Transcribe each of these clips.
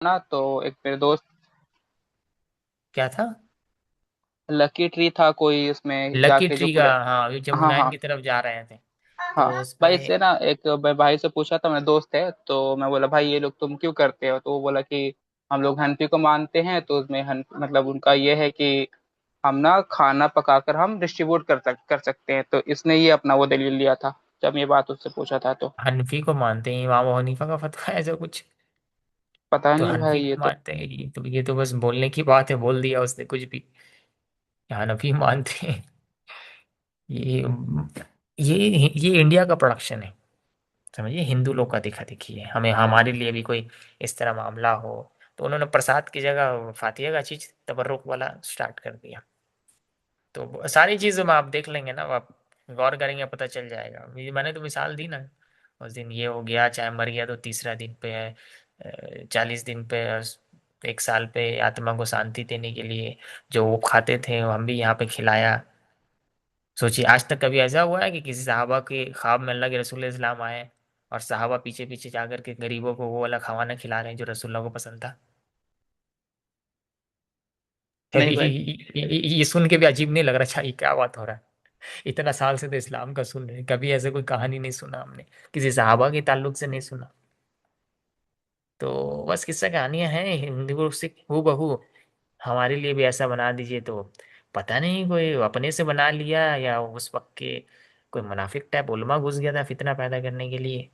نا تو ایک میرے دوست کیا تھا؟ لکی ٹری تھا کوئی اس میں جا لکی کے جو ٹری کا، پورے. ہاں یہ ہاں جمنائن ہاں کی طرف جا رہے تھے ہاں. تو اس بھائی میں. سے نا ایک بھائی سے پوچھا تھا، میرا دوست ہے تو میں بولا بھائی یہ لوگ تم کیوں کرتے ہو؟ تو وہ بولا کہ ہم لوگ ہنفی کو مانتے ہیں، تو اس میں مطلب ان کا یہ ہے کہ ہم نا کھانا پکا کر ہم ڈسٹریبیوٹ کر سکتے ہیں. تو اس نے یہ اپنا وہ دلیل لیا تھا جب یہ بات اس سے پوچھا تھا تو. حنفی کو مانتے ہیں، امام ابو حنیفہ کا فتویٰ ہے ایسا کچھ؟ پتا تو نہیں حنفی بھائی کو یہ تو. مانتے ہیں، یہ تو بس بولنے کی بات ہے، بول دیا اس نے کچھ بھی. حنفی مانتے ہیں. یہ یہ انڈیا کا پروڈکشن ہے، سمجھیے، ہندو لوگ کا دکھا دکھی ہے. ہمارے لیے بھی کوئی اس طرح معاملہ ہو تو انہوں نے پرساد کی جگہ فاتحہ کا چیز تبرک والا سٹارٹ کر دیا. تو ساری چیزوں میں آپ دیکھ لیں گے نا، آپ غور کریں گے، پتہ چل جائے گا. میں نے تو مثال دی نا، اس دن یہ ہو گیا، چاہے مر گیا تو تیسرا دن پہ ہے، 40 دن پہ، 1 سال پہ آتما کو شانتی دینے کے لیے جو وہ کھاتے تھے وہ ہم بھی یہاں پہ کھلایا. سوچیے آج تک کبھی ایسا ہوا ہے کہ کسی صحابہ کے خواب میں اللہ کے رسول اسلام آئے اور صحابہ پیچھے پیچھے جا کر کے غریبوں کو وہ والا کھوانا کھلا رہے ہیں جو رسول اللہ کو پسند تھا؟ نہیں بھائی. یہ سن کے بھی عجیب نہیں لگ رہا؟ اچھا یہ کیا بات ہو رہا ہے؟ اتنا سال سے تو اسلام کا سن رہے ہیں، کبھی ایسے کوئی کہانی نہیں سنا ہم نے، کسی صحابہ کے تعلق سے نہیں سنا. تو بس قصہ کہانیاں ہیں ہندو سے ہو بہو. ہمارے لیے بھی ایسا بنا دیجئے تو پتہ نہیں کوئی اپنے سے بنا لیا یا اس وقت کے کوئی منافق ٹائپ علماء گھس گیا تھا فتنہ پیدا کرنے کے لیے،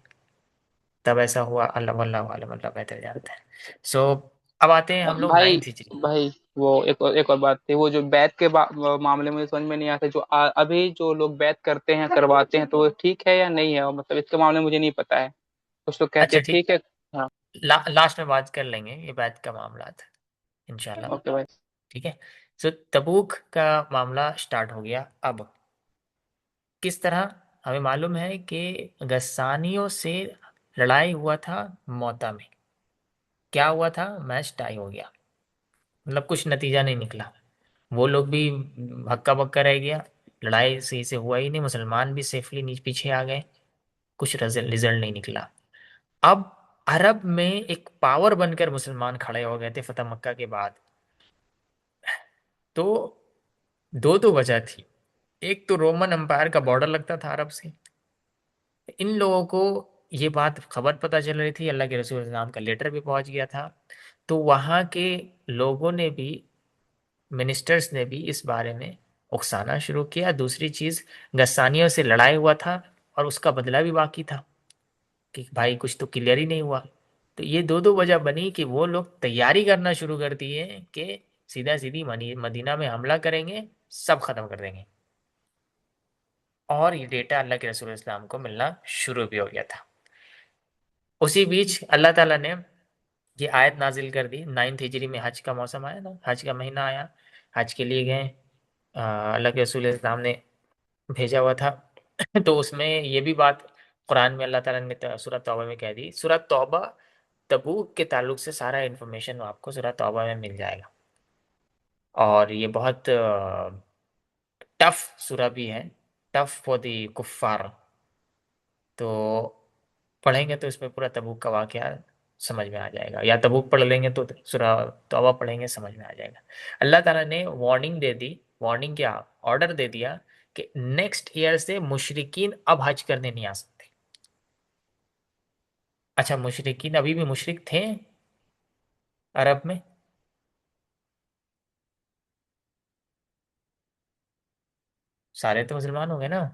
تب ایسا ہوا. اللہ واللہ عالم، اللہ بہتر جانتا ہے. سو اب آتے ہیں ہم لوگ بھائی 9 ہجری. بھائی وہ ایک اور بات تھی، وہ جو بیت کے معاملے میں سمجھ میں نہیں آتا، جو ابھی جو لوگ بیت کرتے ہیں کرواتے ہیں تو وہ ٹھیک ہے یا نہیں ہے؟ مطلب اس کے معاملے میں مجھے نہیں پتا ہے. کچھ لوگ کہتے اچھا ہیں ٹھیک، ٹھیک ہے. ہاں. لاسٹ میں بات کر لیں گے یہ بیت کا معاملات انشاءاللہ. اوکے بھائی. ٹھیک ہے. سو تبوک کا معاملہ سٹارٹ ہو گیا. اب کس طرح؟ ہمیں معلوم ہے کہ غسانیوں سے لڑائی ہوا تھا موتا میں. کیا ہوا تھا؟ میچ ٹائی ہو گیا، مطلب کچھ نتیجہ نہیں نکلا. وہ لوگ بھی ہکا بکا رہ گیا، لڑائی صحیح سے ہوا ہی نہیں، مسلمان بھی سیفلی نیچ پیچھے آ گئے، کچھ رزلٹ نہیں نکلا. اب عرب میں ایک پاور بن کر مسلمان کھڑے ہو گئے تھے فتح مکہ کے بعد. تو دو وجہ تھی. ایک تو رومن امپائر کا بارڈر لگتا تھا عرب سے. ان لوگوں کو یہ بات خبر پتہ چل رہی تھی، اللہ کے رسول صلی اللہ علیہ وسلم کا لیٹر بھی پہنچ گیا تھا. تو وہاں کے لوگوں نے بھی، منسٹرز نے بھی اس بارے میں اکسانا شروع کیا. دوسری چیز، غسانیوں سے لڑائی ہوا تھا اور اس کا بدلہ بھی باقی تھا کہ بھائی کچھ تو کلیئر ہی نہیں ہوا. تو یہ دو وجہ بنی کہ وہ لوگ تیاری کرنا شروع کر دیے کہ سیدھا سیدھی مدینہ میں حملہ کریں گے، سب ختم کر دیں گے. اور یہ ڈیٹا اللہ کے رسول اسلام کو ملنا شروع بھی ہو گیا تھا. اسی بیچ اللہ تعالیٰ نے یہ آیت نازل کر دی. 9 ہجری میں حج کا موسم آیا نا، حج کا مہینہ آیا، حج کے لیے گئے. اللہ کے رسول اسلام نے بھیجا ہوا تھا. تو اس میں یہ بھی بات قرآن میں اللہ تعالیٰ نے سورۃ توبہ میں کہہ دی. سورۃ توبہ تبوک کے تعلق سے سارا انفارمیشن آپ کو سورۃ توبہ میں مل جائے گا. اور یہ بہت ٹف سورہ بھی ہے، ٹف فار دی کفار. تو پڑھیں گے تو اس میں پورا تبوک کا واقعہ سمجھ میں آ جائے گا، یا تبوک پڑھ لیں گے تو سورہ توبہ پڑھیں گے سمجھ میں آ جائے گا. اللہ تعالیٰ نے وارننگ دے دی. وارننگ کیا؟ آرڈر دے دیا کہ نیکسٹ ایئر سے مشرکین اب حج کرنے نہیں آ سکتے. اچھا مشرکین ابھی بھی مشرک تھے عرب میں؟ سارے تو مسلمان ہو گئے نا،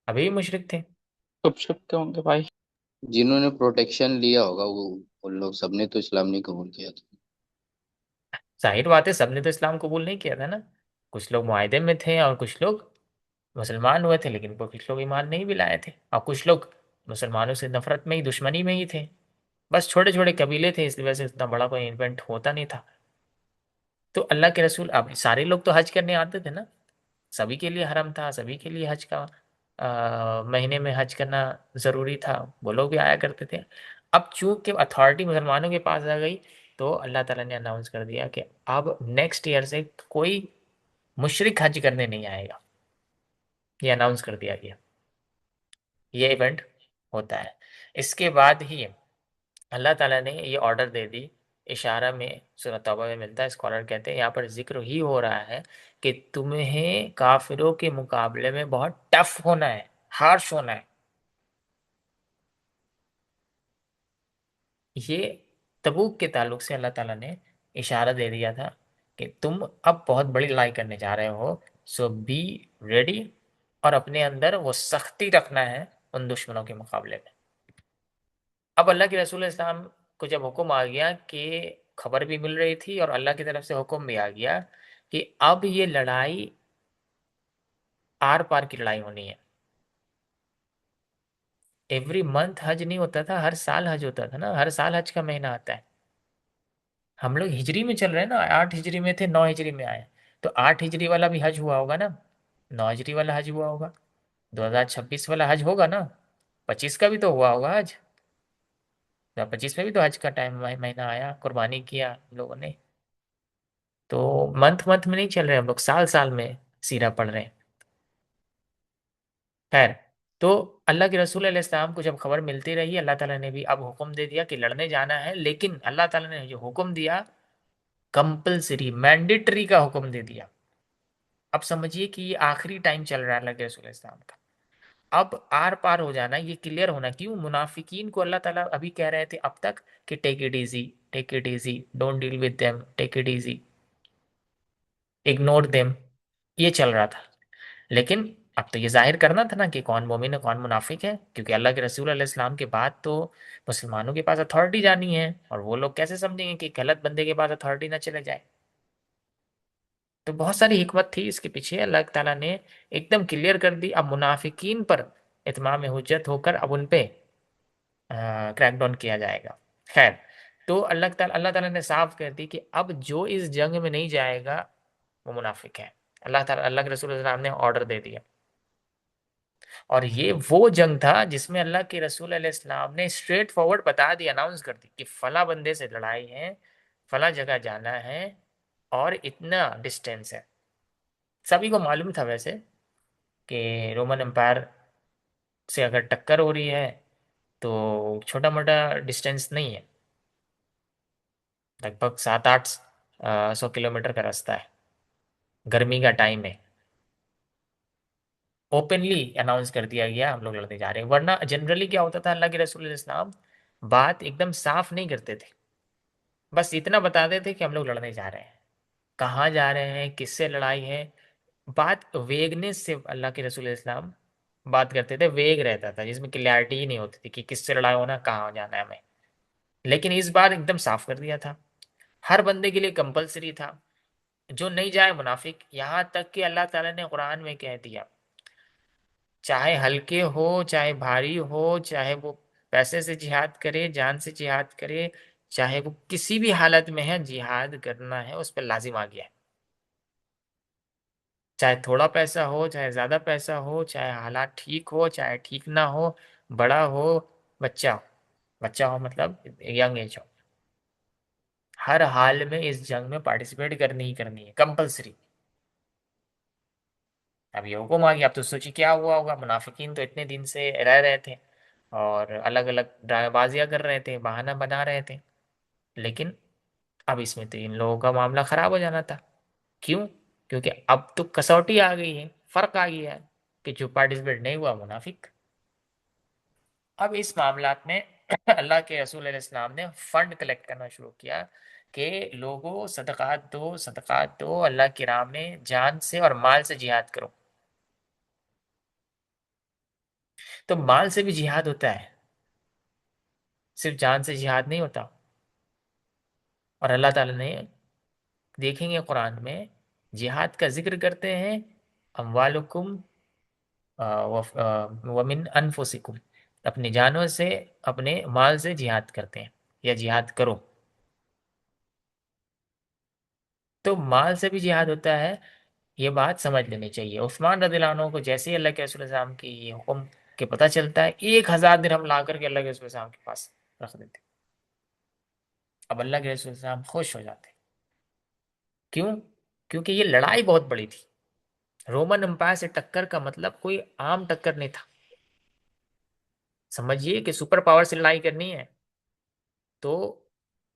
ابھی بھی مشرک تھے. چھپ چھپ کے ہوں گے بھائی. جنہوں نے پروٹیکشن لیا ہوگا وہ ان لوگ سب نے تو اسلام نہیں قبول کیا تھا. ظاہر بات ہے سب نے تو اسلام قبول نہیں کیا تھا نا. کچھ لوگ معاہدے میں تھے اور کچھ لوگ مسلمان ہوئے تھے، لیکن کچھ لوگ ایمان نہیں بھی لائے تھے، اور کچھ لوگ مسلمانوں سے نفرت میں ہی، دشمنی میں ہی تھے. بس چھوٹے چھوٹے قبیلے تھے، اس وجہ سے اتنا بڑا کوئی ایونٹ ہوتا نہیں تھا. تو اللہ کے رسول، اب سارے لوگ تو حج کرنے آتے تھے نا، سبھی کے لیے حرم تھا، سبھی کے لیے حج کا مہینے میں حج کرنا ضروری تھا، وہ لوگ بھی آیا کرتے تھے. اب چونکہ اتھارٹی مسلمانوں کے پاس آ گئی تو اللہ تعالیٰ نے اناؤنس کر دیا کہ اب نیکسٹ ایئر سے کوئی مشرک حج کرنے نہیں آئے گا. یہ اناؤنس کر دیا گیا، یہ ایونٹ ہوتا ہے. اس کے بعد ہی اللہ تعالیٰ نے یہ آرڈر دے دی اشارہ میں سورہ توبہ میں ملتا ہے. اسکالر کہتے ہیں یہاں پر ذکر ہی ہو رہا ہے کہ تمہیں کافروں کے مقابلے میں بہت ٹف ہونا ہے، ہارش ہونا ہے. یہ تبوک کے تعلق سے اللہ تعالیٰ نے اشارہ دے دیا تھا کہ تم اب بہت بڑی لڑائی کرنے جا رہے ہو، سو بی ریڈی، اور اپنے اندر وہ سختی رکھنا ہے ان دشمنوں کے مقابلے میں. اب اللہ کے رسول اسلام کو جب حکم آ گیا کہ خبر بھی مل رہی تھی اور اللہ کی طرف سے حکم بھی آ گیا کہ اب یہ لڑائی آر پار کی لڑائی ہونی ہے. ایوری منتھ حج نہیں ہوتا تھا، ہر سال حج ہوتا تھا نا، ہر سال حج کا مہینہ آتا ہے. ہم لوگ ہجری میں چل رہے ہیں نا، 8 ہجری میں تھے، 9 ہجری میں آئے، تو 8 ہجری والا بھی حج ہوا ہوگا نا، 9 ہجری والا حج ہوا ہوگا، 2026 والا حج ہوگا نا، 25 کا بھی تو ہوا ہوگا حج، 2025 میں بھی تو حج کا ٹائم مہینہ آیا، قربانی کیا ہم لوگوں نے. تو منتھ منتھ میں نہیں چل رہے ہم لوگ، سال سال میں سیرہ پڑھ رہے ہیں. خیر، تو اللہ کے رسول علیہ السلام کو جب خبر ملتی رہی، اللہ تعالیٰ نے بھی اب حکم دے دیا کہ لڑنے جانا ہے، لیکن اللہ تعالیٰ نے جو حکم دیا کمپلسری مینڈیٹری کا حکم دے دیا. اب سمجھیے کہ یہ آخری ٹائم چل رہا ہے اللہ کے رسول علیہ السلام کا، اب آر پار ہو جانا، یہ کلیئر ہونا. کیوں؟ منافقین کو اللہ تعالیٰ ابھی کہہ رہے تھے اب تک کہ take it easy, take it easy, don't deal with them, take it easy, ignore them, یہ چل رہا تھا. لیکن اب تو یہ ظاہر کرنا تھا نا کہ کون مومن ہے کون منافق ہے، کیونکہ اللہ کے رسول علیہ السلام کے بعد تو مسلمانوں کے پاس اتھارٹی جانی ہے، اور وہ لوگ کیسے سمجھیں گے کہ غلط بندے کے پاس اتھارٹی نہ چلے جائے. تو بہت ساری حکمت تھی اس کے پیچھے، اللہ تعالیٰ نے ایک دم کلیئر کر دی. اب منافقین پر اتمام حجت ہو کر اب ان پہ کریک ڈاؤن کیا جائے گا. خیر، تو اللہ تعالیٰ نے صاف کر دی کہ اب جو اس جنگ میں نہیں جائے گا وہ منافق ہے. اللہ کے رسول صلی اللہ علیہ وسلم نے آرڈر دے دیا. اور یہ وہ جنگ تھا جس میں اللہ کے رسول علیہ السلام نے اسٹریٹ فارورڈ بتا دی، اناؤنس کر دی کہ فلاں بندے سے لڑائی ہے، فلاں جگہ جانا ہے، اور اتنا ڈسٹینس ہے. سبھی کو معلوم تھا ویسے کہ رومن امپائر سے اگر ٹکر ہو رہی ہے تو چھوٹا موٹا ڈسٹینس نہیں ہے، لگ بھگ 700-800 کلومیٹر کا راستہ ہے، گرمی کا ٹائم ہے. اوپنلی اناؤنس کر دیا گیا ہم لوگ لڑنے جا رہے ہیں. ورنہ جنرلی کیا ہوتا تھا، اللہ کے رسول علیہ السلام بات ایک دم صاف نہیں کرتے تھے، بس اتنا بتاتے تھے کہ ہم لوگ لڑنے جا رہے ہیں، کہاں جا رہے ہیں، کس سے لڑائی ہے. بات ویگنس سے اللہ کے رسول علیہ السلام بات کرتے تھے، ویگ رہتا تھا جس میں کلیئرٹی ہی نہیں ہوتی تھی کہ کس سے لڑائی ہونا، کہاں جانا ہے ہمیں. لیکن اس بار ایک دم صاف کر دیا تھا، ہر بندے کے لیے کمپلسری تھا، جو نہیں جائے منافق. یہاں تک کہ اللہ تعالیٰ نے قرآن میں کہہ دیا چاہے ہلکے ہو چاہے بھاری ہو، چاہے وہ پیسے سے جہاد کرے، جان سے جہاد کرے، چاہے وہ کسی بھی حالت میں ہے، جہاد کرنا ہے، اس پہ لازم آ گیا ہے. چاہے تھوڑا پیسہ ہو چاہے زیادہ پیسہ ہو، چاہے حالات ٹھیک ہو چاہے ٹھیک نہ ہو، بڑا ہو بچہ ہو، بچہ ہو مطلب ینگ ایج ہو، ہر حال میں اس جنگ میں پارٹیسپیٹ کرنی ہی کرنی ہے، کمپلسری. اب یہ حکم آ گیا، اب تو سوچی کیا ہوا ہوگا. منافقین تو اتنے دن سے رہ رہے تھے اور الگ الگ ڈرامے بازیاں کر رہے تھے، بہانہ بنا رہے تھے، لیکن اب اس میں تو ان لوگوں کا معاملہ خراب ہو جانا تھا. کیوں؟ کیونکہ اب تو کسوٹی آ گئی ہے، فرق آ گیا ہے کہ جو پارٹیسپیٹ نہیں ہوا منافق. اب اس معاملات میں اللہ کے رسول علیہ السلام نے فنڈ کلیکٹ کرنا شروع کیا کہ لوگوں صدقات دو، صدقات دو، اللہ کی راہ میں جان سے اور مال سے جہاد کرو. تو مال سے بھی جہاد ہوتا ہے، صرف جان سے جہاد نہیں ہوتا. اور اللہ تعالیٰ نے، دیکھیں گے قرآن میں جہاد کا ذکر کرتے ہیں، اموالکم ومن انفسکم، اپنی جانوں سے اپنے مال سے جہاد کرتے ہیں یا جہاد کرو. تو مال سے بھی جہاد ہوتا ہے، یہ بات سمجھ لینی چاہیے. عثمان رضی اللہ عنہ کو جیسے ہی اللہ کے رسول صلی اللہ علیہ وسلم کی یہ حکم کہ پتہ چلتا ہے، 1000 درہم لا کر کے اللہ کے رسول صلی اللہ علیہ وسلم کے پاس رکھ دیتے. اب اللہ کے رسول صلی اللہ علیہ وسلم خوش ہو جاتے. کیوں؟ کیونکہ یہ لڑائی بہت بڑی تھی. رومن امپائر سے ٹکر کا مطلب کوئی عام ٹکر نہیں تھا. سمجھیے کہ سپر پاور سے لڑائی کرنی ہے تو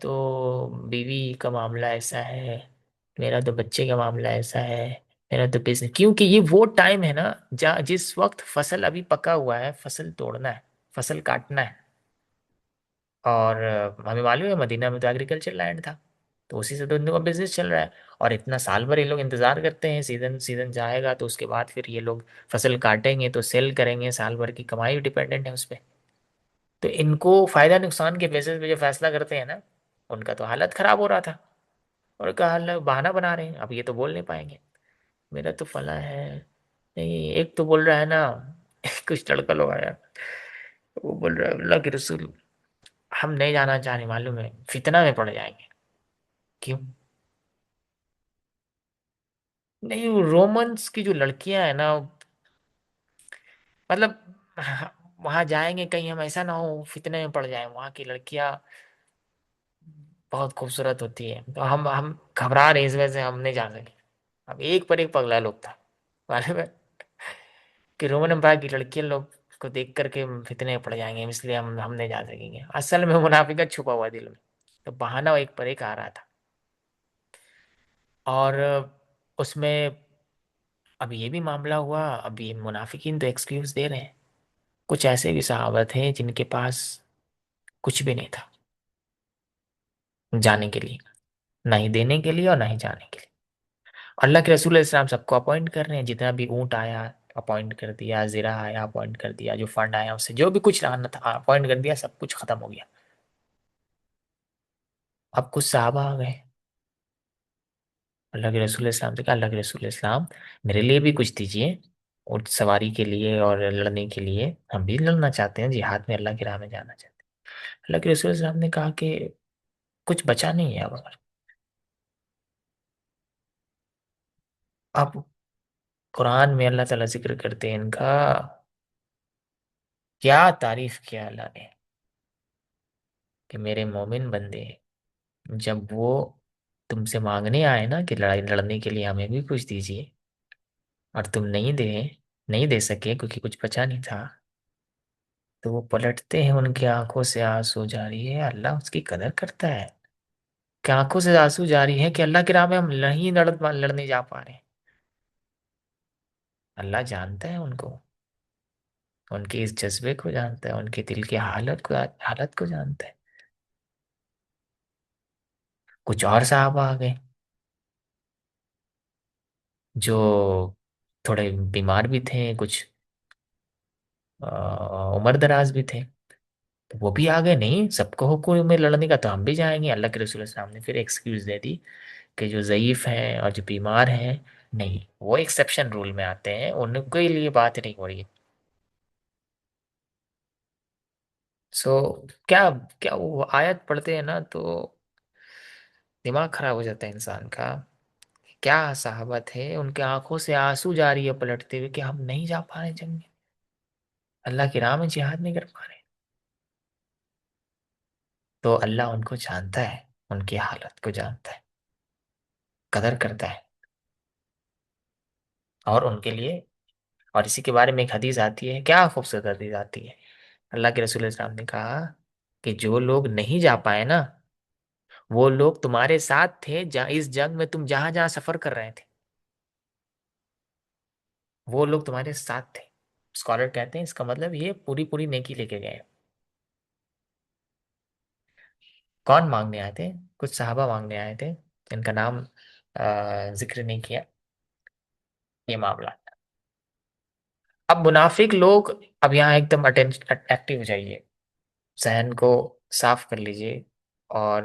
تو بیوی کا معاملہ ایسا ہے، میرا تو بچے کا معاملہ ایسا ہے، میرا تو بزنس، کیونکہ یہ وہ ٹائم ہے نا جس وقت فصل ابھی پکا ہوا ہے، فصل توڑنا ہے، فصل کاٹنا ہے، اور ہمیں معلوم ہے مدینہ میں تو ایگریکلچر لینڈ تھا، تو اسی سے تو ان کا بزنس چل رہا ہے، اور اتنا سال بھر یہ لوگ انتظار کرتے ہیں، سیزن جائے گا تو اس کے بعد پھر یہ لوگ فصل کاٹیں گے تو سیل کریں گے، سال بھر کی کمائی ڈیپینڈنٹ ہے اس پہ، تو ان کو فائدہ نقصان کے بیسس پہ جو فیصلہ کرتے ہیں نا، ان کا تو حالت خراب ہو رہا تھا، اور کہا اللہ بہانہ بنا رہے ہیں، اب یہ تو بول نہیں پائیں گے میرا تو فلاں ہے، نہیں ایک تو بول رہا ہے نا کچھ لڑکا لوگ آیا، وہ بول رہا ہے اللہ کے رسول ہم نہیں جانا چاہ رہے، معلوم ہے فتنہ میں پڑ جائیں گے، کیوں؟ نہیں وہ رومنس کی جو لڑکیاں ہیں نا، مطلب وہاں جائیں گے کہیں ہم ایسا نہ ہو فتنے میں پڑ جائیں، وہاں کی لڑکیاں بہت خوبصورت ہوتی ہے، تو ہم گھبرا رہے اس وجہ سے ہم نہیں جا سکے، اب ایک پر ایک پگلا لوگ تھا، معلوم ہے کہ رومن امپائر کی لڑکیاں لوگ کو دیکھ کر کے فتنے میں پڑ جائیں گے، اس لیے ہم نہیں جا سکیں گے، اصل میں منافقت چھپا ہوا ہے دل میں، تو بہانہ ایک پر ایک آ رہا تھا، اور اس میں اب یہ بھی معاملہ ہوا، اب یہ منافقین تو ایکسکیوز دے رہے ہیں، کچھ ایسے بھی صحابہ تھے جن کے پاس کچھ بھی نہیں تھا جانے کے لیے، نہ ہی دینے کے لیے اور نہ ہی جانے کے لیے، اللہ کے رسول علیہ السلام سب کو اپوائنٹ کر رہے ہیں، جتنا بھی اونٹ آیا اپوائنٹ کر دیا، زرہ آیا اپوائنٹ کر دیا، جو فنڈ آیا اس سے جو بھی کچھ آنا تھا اپوائنٹ کر دیا، سب کچھ ختم ہو گیا، اب کچھ صحابہ آ گئے، اللہ کے رسول علیہ السلام سے کہا اللہ کے رسول علیہ السلام میرے لیے بھی کچھ دیجیے، اونٹ سواری کے لیے اور لڑنے کے لیے، ہم بھی لڑنا چاہتے ہیں جہاد میں اللہ کی راہ میں جانا چاہتے ہیں، اللہ کے رسول علیہ السلام نے کہا کہ کچھ بچا نہیں ہے اب قرآن میں اللہ تعالیٰ ذکر کرتے ہیں ان کا، کیا تعریف کیا اللہ نے کہ میرے مومن بندے جب وہ تم سے مانگنے آئے نا کہ لڑائی لڑنے کے لیے ہمیں بھی کچھ دیجیے، اور تم نہیں دے سکے کیونکہ کچھ بچا نہیں تھا، تو وہ پلٹتے ہیں ان کی آنکھوں سے آنسو جاری ہے، اللہ اس کی قدر کرتا ہے کہ آنکھوں سے آنسو جاری ہے کہ اللہ کی راہ میں ہم نہیں لڑنے جا پا رہے ہیں، اللہ جانتا ہے ان کو، ان کے اس جذبے کو جانتا ہے، ان کے دل کی حالت کو جانتا ہے، کچھ اور صحابہ آ گئے جو تھوڑے بیمار بھی تھے، کچھ عمر دراز بھی تھے، تو وہ بھی آ گئے، نہیں سب کو حکم میں لڑنے کا تو ہم بھی جائیں گے، اللہ کے رسول اللہ صلی اللہ علیہ وسلم نے پھر ایکسکیوز دے دی کہ جو ضعیف ہیں اور جو بیمار ہیں نہیں، وہ ایکسیپشن رول میں آتے ہیں، ان کے لیے بات نہیں ہو رہی ہے، سو کیا کیا وہ آیت پڑھتے ہیں نا تو دماغ خراب ہو جاتا ہے انسان کا، کیا صحابہ تھے ان کے آنکھوں سے آنسو جاری ہے پلٹتے ہوئے کہ ہم نہیں جا پا رہے جنگ میں، اللہ کی راہ میں جہاد نہیں کر پا رہے، تو اللہ ان کو جانتا ہے، ان کی حالت کو جانتا ہے، قدر کرتا ہے، اور ان کے لیے، اور اسی کے بارے میں ایک حدیث آتی ہے، کیا خوبصورت حدیث آتی ہے، اللہ کے رسول صلی اللہ علیہ وسلم نے کہا کہ جو لوگ نہیں جا پائے نا، وہ لوگ تمہارے ساتھ تھے اس جنگ میں تم جہاں جہاں سفر کر رہے تھے، وہ لوگ تمہارے ساتھ تھے، اسکالر کہتے ہیں اس کا مطلب یہ پوری پوری نیکی لے کے گئے، کون مانگنے آئے تھے؟ کچھ صحابہ مانگنے آئے تھے جن کا نام ذکر نہیں کیا، یہ معاملہ، اب منافق لوگ، اب یہاں ایک دم ایکٹیو ہو جائیے، ذہن کو صاف کر لیجئے اور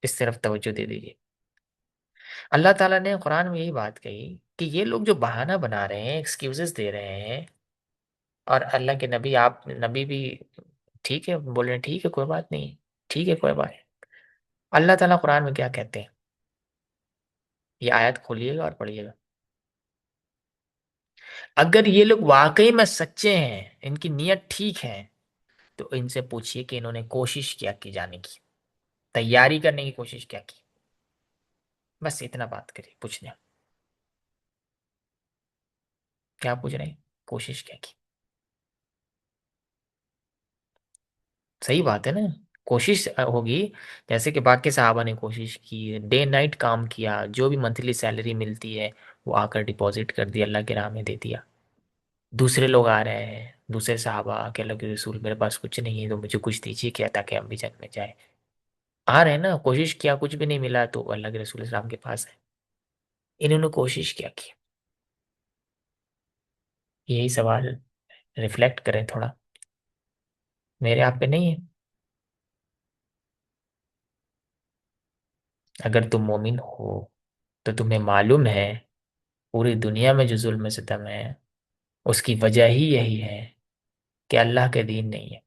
اس طرف توجہ دے دیجیے، اللہ تعالیٰ نے قرآن میں یہی بات کہی کہ یہ لوگ جو بہانہ بنا رہے ہیں، ایکسکیوزز دے رہے ہیں، اور اللہ کے نبی، آپ نبی بھی ٹھیک ہے بول رہے ہیں، ٹھیک ہے کوئی بات نہیں، ٹھیک ہے کوئی بات نہیں، اللہ تعالیٰ قرآن میں کیا کہتے ہیں، یہ آیت کھولیے گا اور پڑھیے گا، اگر یہ لوگ واقعی میں سچے ہیں، ان کی نیت ٹھیک ہے، تو ان سے پوچھیے کہ انہوں نے کوشش کیا کی جانے کی، تیاری کرنے کی کوشش کیا کی، بس اتنا بات کریے، پوچھنے کیا پوچھ رہے ہیں، کوشش کیا کی، صحیح بات ہے نا، کوشش ہوگی جیسے کہ باقی صحابہ نے کوشش کی، ڈے نائٹ کام کیا، جو بھی منتھلی سیلری ملتی ہے وہ آ کر ڈپازٹ کر دیا، اللہ کے راہ میں دے دیا۔ دوسرے لوگ آ رہے ہیں، دوسرے صحابہ کہ اللہ کے رسول میرے پاس کچھ نہیں ہے تو مجھے کچھ دیجیے کیا تاکہ ہم بھی جنت میں جائیں۔ آ رہے ہیں نا، کوشش کیا، کچھ بھی نہیں ملا تو اللہ کے رسول السلام کے پاس ہے۔ انہوں نے کوشش کیا کی؟ یہی سوال ریفلیکٹ کریں تھوڑا، میرے آپ پہ نہیں ہے؟ اگر تم مومن ہو تو تمہیں معلوم ہے پوری دنیا میں جو ظلم و ستم ہے اس کی وجہ ہی یہی ہے کہ اللہ کے دین نہیں ہے۔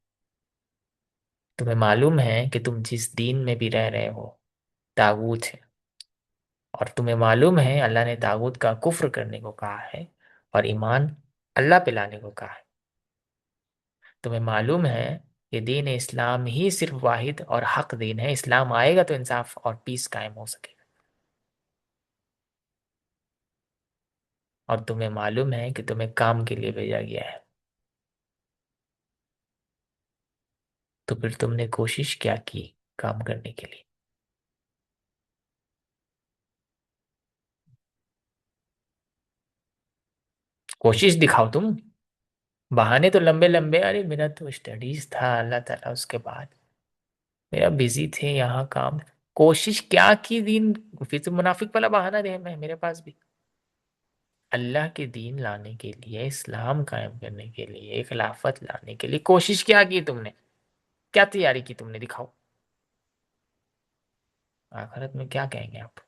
تمہیں معلوم ہے کہ تم جس دین میں بھی رہ رہے ہو طاغوت ہے، اور تمہیں معلوم ہے اللہ نے طاغوت کا کفر کرنے کو کہا ہے اور ایمان اللہ پہ لانے کو کہا ہے۔ تمہیں معلوم ہے کہ دین اسلام ہی صرف واحد اور حق دین ہے، اسلام آئے گا تو انصاف اور پیس قائم ہو سکے گا۔ اور تمہیں معلوم ہے کہ تمہیں کام کے لیے بھیجا گیا ہے، تو پھر تم نے کوشش کیا کی کام کرنے کے لیے؟ کوشش دکھاؤ تم، بہانے تو لمبے لمبے، ارے میرا تو اسٹڈیز تھا اللہ تعالیٰ، اس کے بعد میرا بزی تھے یہاں کام۔ کوشش کیا کی دین؟ پھر تو منافق والا بہانہ دے میں میرے پاس بھی۔ اللہ کے دین لانے کے لیے، اسلام قائم کرنے کے لیے، خلافت لانے کے لیے کوشش کیا کی تم نے؟ کیا تیاری کی تم نے؟ دکھاؤ۔ آخرت میں کیا کہیں گے آپ؟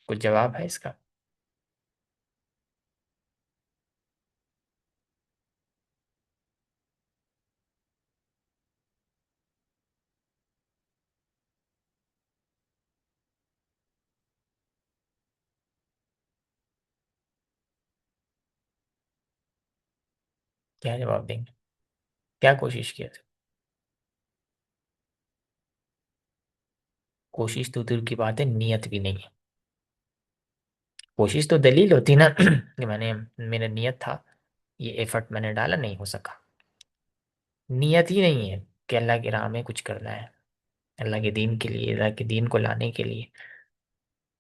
کچھ جواب ہے اس کا؟ کیا جواب دیں گے؟ کیا کوشش کیا تھا؟ کوشش تو دور کی بات ہے، نیت بھی نہیں ہے۔ کوشش تو دلیل ہوتی نا کہ میرا نیت تھا، یہ ایفرٹ میں نے ڈالا، نہیں ہو سکا۔ نیت ہی نہیں ہے کہ اللہ کی راہ میں کچھ کرنا ہے، اللہ کے دین کے لیے، اللہ کے دین کو لانے کے لیے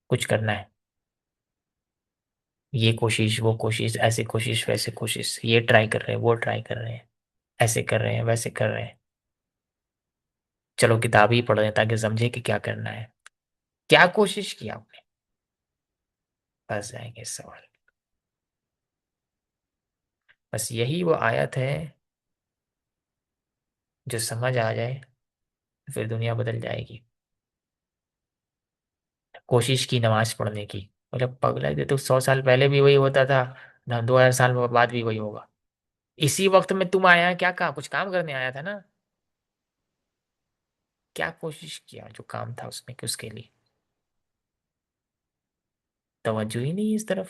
کچھ کرنا ہے۔ یہ کوشش، وہ کوشش، ایسے کوشش ویسے کوشش، یہ ٹرائی کر رہے ہیں، وہ ٹرائی کر رہے ہیں، ایسے کر رہے ہیں، ویسے کر رہے ہیں۔ چلو کتاب ہی پڑھ رہے ہیں تاکہ سمجھے کہ کیا کرنا ہے۔ کیا کوشش کی آپ نے؟ بس جائیں گے اس سوال۔ بس یہی وہ آیت ہے جو سمجھ آ جائے پھر دنیا بدل جائے گی۔ کوشش کی نماز پڑھنے کی، مطلب پگلا دے تو 100 سال پہلے بھی وہی ہوتا تھا، 2000 سال بعد بھی وہی ہوگا۔ اسی وقت میں تم آیا کیا کہا؟ کچھ کام کرنے آیا تھا نا؟ کیا کوشش کیا جو کام تھا اس میں کہ اس کے لیے توجہ ہی نہیں ہے اس طرف،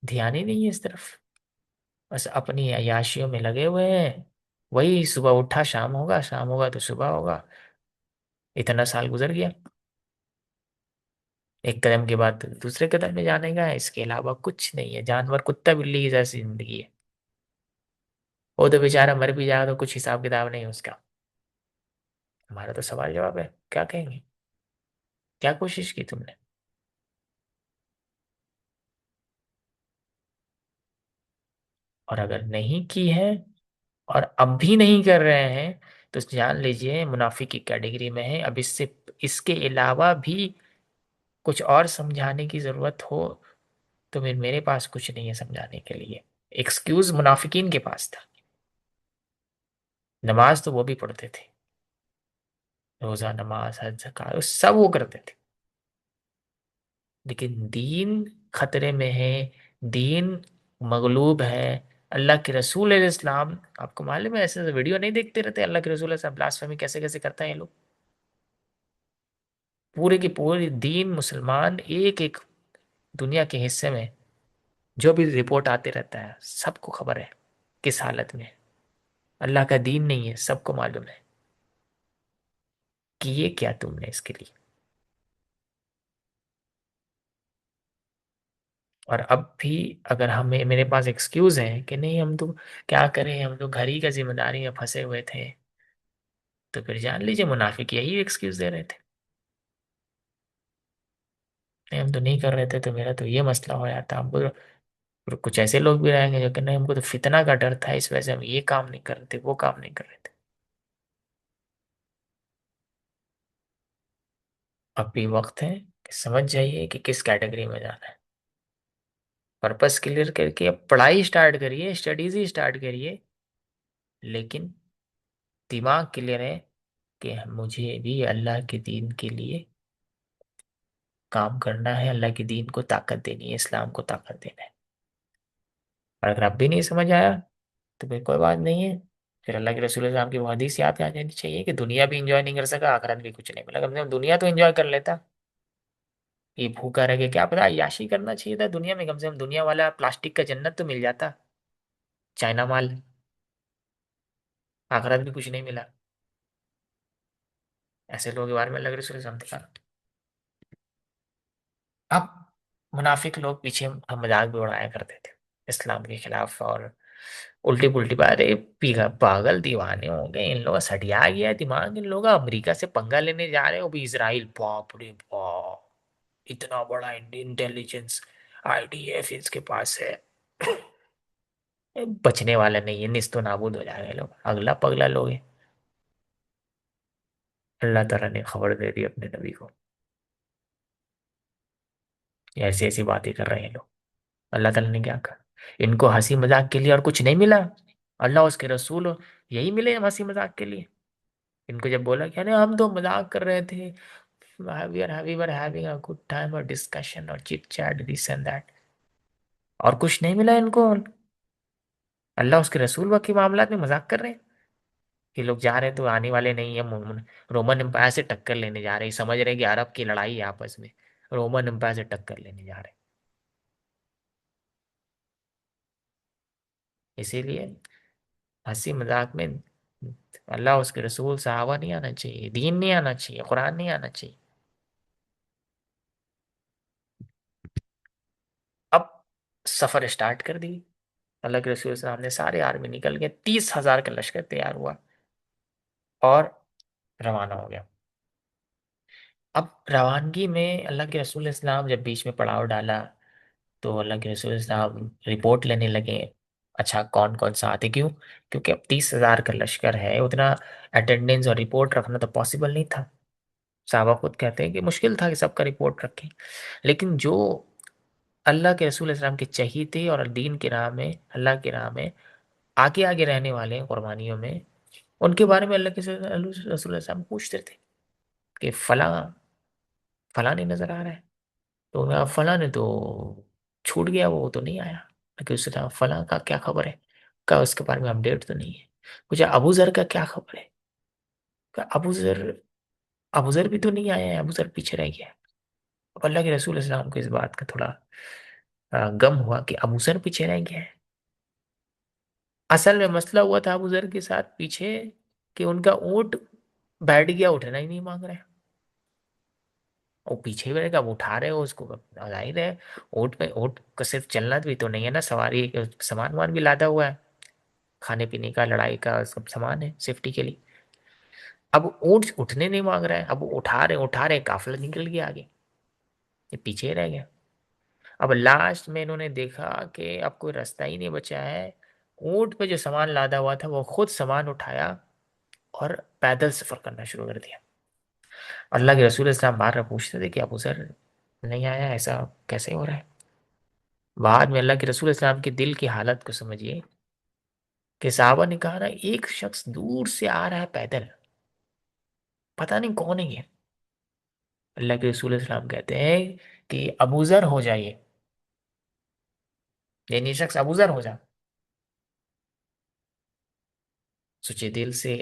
دھیان ہی نہیں ہے اس طرف، بس اپنی عیاشیوں میں لگے ہوئے ہیں۔ وہی صبح اٹھا شام ہوگا، شام ہوگا تو صبح ہوگا، اتنا سال گزر گیا، ایک قدم کے بعد دوسرے قدم میں جانے کا ہے، اس کے علاوہ کچھ نہیں ہے۔ جانور کتا بلی کی جیسی زندگی ہے، وہ تو بیچارہ مر بھی جائے تو کچھ حساب کتاب نہیں اس کا۔ ہمارا تو سوال جواب ہے، کیا کہیں گے؟ کیا کوشش کی تم نے؟ اور اگر نہیں کی ہے اور اب بھی نہیں کر رہے ہیں تو جان لیجئے منافق کی کیٹیگری میں ہے۔ اب اس کے علاوہ بھی کچھ اور سمجھانے کی ضرورت ہو تو پھر میرے پاس کچھ نہیں ہے سمجھانے کے لیے۔ ایکسکیوز منافقین کے پاس تھا، نماز تو وہ بھی پڑھتے تھے، روزہ، نماز، حج، زکات سب وہ کرتے تھے، لیکن دین خطرے میں ہے، دین مغلوب ہے۔ اللہ کے رسول علیہ السلام، آپ کو معلوم ہے ایسے ویڈیو نہیں دیکھتے رہتے اللہ کے رسول علیہ السلام بلاسفیمی کیسے کیسے کرتا ہے یہ لوگ؟ پورے کے پورے دین مسلمان ایک ایک دنیا کے حصے میں جو بھی رپورٹ آتے رہتا ہے سب کو خبر ہے کس حالت میں ہے۔ اللہ کا دین نہیں ہے، سب کو معلوم ہے۔ کیے کیا تم نے اس کے لیے؟ اور اب بھی اگر ہمیں میرے پاس ایکسکیوز ہے کہ نہیں ہم تو کیا کریں، ہم تو گھر ہی کا ذمہ داری میں پھنسے ہوئے تھے، تو پھر جان لیجیے منافق یہی ایکسکیوز دے رہے تھے، نہیں ہم تو نہیں کر رہے تھے تو میرا تو یہ مسئلہ ہو جاتا ہم کو اور کچھ ایسے لوگ بھی رہیں گے جو کہ نہیں ہم کو تو فتنہ کا ڈر تھا اس وجہ سے ہم یہ کام نہیں کر رہے تھے وہ کام نہیں کر رہے تھے۔ اب بھی وقت ہے کہ سمجھ جائیے کہ کس کیٹیگری میں جانا ہے، پرپس کلیئر کر کے اب پڑھائی اسٹارٹ کریے، اسٹڈیز ہی اسٹارٹ کریے، لیکن دماغ کلیئر ہے کہ مجھے بھی اللہ کے دین کے لیے کام کرنا ہے، اللہ کے دین کو طاقت دینی ہے، اسلام کو طاقت دینا ہے۔ اور اگر اب بھی نہیں سمجھ آیا تو پھر کوئی بات نہیں ہے، پھر اللہ کے رسول اللہ کی وہ حدیث یاد آ جانی چاہیے کہ دنیا بھی انجوائے نہیں کر سکا، آخرت بھی کچھ نہیں ملا، کم سے کم دنیا تو انجوائے کر لیتا، یہ بھوکا رہ کے کیا پتا عیاشی کرنا چاہیے تھا دنیا میں، کم سے کم دنیا والا پلاسٹک کا جنت تو مل جاتا، چائنا مال، آخرت بھی کچھ نہیں ملا۔ ایسے لوگوں کے بارے میں اللہ کے رسول صلی اللہ علیہ وسلم نے کہا۔ اب منافق لوگ پیچھے ہم مذاق بھی اڑایا کرتے تھے اسلام کے خلاف، اور الٹی پلٹی باتیں، پاگل دیوانے ہو گئے ان لوگ، سٹیا گیا ہے دماغ ان لوگوں کا، امریکہ سے پنگا لینے جا رہے ہو بھی اسرائیل، باپ رے باپ، اتنا بڑا انٹیلیجنس آئی ڈی ایف اس کے پاس ہے، بچنے والا نہیں ہے، نیست و نابود ہو جائے گا لوگ، اگلا پگلا لوگ ہیں۔ اللہ تعالیٰ نے خبر دے دی اپنے نبی کو، یہ ایسی ایسی باتیں کر رہے ہیں لوگ۔ اللہ تعالیٰ نے کیا کہا، ان کو ہنسی مذاق کے لیے اور کچھ نہیں ملا، اللہ اس کے رسول یہی ملے ہنسی مذاق کے لیے۔ ان کو جب بولا کہ نہیں ہم تو مذاق کر رہے تھے، we were having a good time or discussion or chit chat this and that، اور کچھ نہیں ملا ان کو، اللہ اس کے رسول واقعی معاملات میں مذاق کر رہے ہیں، یہ لوگ جا رہے ہیں تو آنے والے نہیں ہیں، رومن امپائر سے ٹکر لینے جا رہے ہیں، سمجھ رہے ہیں کہ عرب کی لڑائی ہے آپس میں، رومن امپائر سے ٹکر لینے جا رہے ہیں۔ اسی لیے ہنسی مذاق میں اللہ اس کے رسول صحابہ نہیں آنا چاہیے، دین نہیں آنا چاہیے، قرآن نہیں آنا چاہیے۔ اب سفر اسٹارٹ کر دی، اللہ کے رسول صلی اللہ علیہ وسلم نے سارے آرمی نکل گئے، 30,000 کا لشکر تیار ہوا اور روانہ ہو گیا۔ اب روانگی میں اللہ کے رسول اسلام جب بیچ میں پڑاؤ ڈالا تو اللہ کے رسول اسلام رپورٹ لینے لگے، اچھا کون کون سا آتے، کیوں؟ کیونکہ اب 30,000 کا لشکر ہے، اتنا اٹینڈنس اور رپورٹ رکھنا تو پاسبل نہیں تھا، صحابہ خود کہتے ہیں کہ مشکل تھا کہ سب کا رپورٹ رکھیں، لیکن جو اللہ کے رسول السلام کے چہیتے اور دین کی راہ میں، اللہ کی راہ میں آگے آگے رہنے والے قربانیوں میں، ان کے بارے میں اللہ کے رسول السلام پوچھتے تھے کہ فلاں فلاں نہیں نظر آ رہا ہے، تو میں فلاں نے تو چھوٹ گیا، وہ تو نہیں آیا، کہ اس نے فلاں کا کیا خبر ہے، کا اس کے بارے میں اپڈیٹ تو نہیں ہے، مجھے ابو ذر کا کیا خبر ہے، کہ ابو ذر بھی تو نہیں آیا ہے، ابو ذر پیچھے رہ گیا ہے۔ اب اللہ کے رسول السلام کو اس بات کا تھوڑا غم ہوا کہ ابو ذر پیچھے رہ گیا ہے، اصل میں مسئلہ ہوا تھا ابو ذر کے ساتھ پیچھے کہ ان کا اونٹ بیٹھ گیا، اٹھنا ہی نہیں مانگ رہا ہے، وہ پیچھے بھی رہے گا، اب اٹھا رہے ہو اس کو، ظاہر ہے اونٹ میں، اونٹ کا صرف چلنا بھی تو نہیں ہے نا، سواری سامان وامان بھی لادا ہوا ہے، کھانے پینے کا، لڑائی کا سب سامان ہے سیفٹی کے لیے، اب اونٹ اٹھنے نہیں مانگ رہا ہے، اب وہ اٹھا رہے قافلہ نکل گیا آگے، یہ پیچھے رہ گیا۔ اب لاسٹ میں انہوں نے دیکھا کہ اب کوئی رستہ ہی نہیں بچا ہے، اونٹ پہ جو سامان لادا ہوا تھا وہ خود سامان اٹھایا اور پیدل سفر کرنا شروع کر دیا۔ اللہ کے رسول اسلام بار بار پوچھتے تھے کہ ابو ذر نہیں آیا، ایسا کیسے ہو رہا ہے؟ بعد میں اللہ کے رسول اسلام کے دل کی حالت کو سمجھیے کہ صحابہ نے کہا نا ایک شخص دور سے آ رہا ہے پیدل، پتہ نہیں کون ہے یہ، اللہ کے رسول اسلام کہتے ہیں کہ ابو ذر ہو جائیے، یعنی شخص ابو ذر ہو جا۔ سوچے دل سے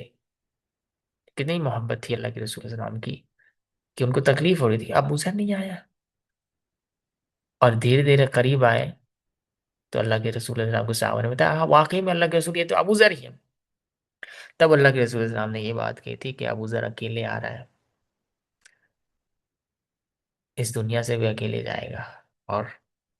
کتنی محبت تھی اللہ کے رسول اسلام کی کہ ان کو تکلیف ہو رہی تھی، ابو ذر نہیں آیا، اور دھیرے دھیرے قریب آئے تو اللہ کے رسول اللہ کو صحابہ نے بتایا ہاں واقعی میں اللہ کے رسول یہ تو ابو ذر ہی ہے۔ تب اللہ کے رسول السلام نے یہ بات کہی تھی کہ ابو ذر اکیلے آ رہا ہے، اس دنیا سے بھی اکیلے جائے گا، اور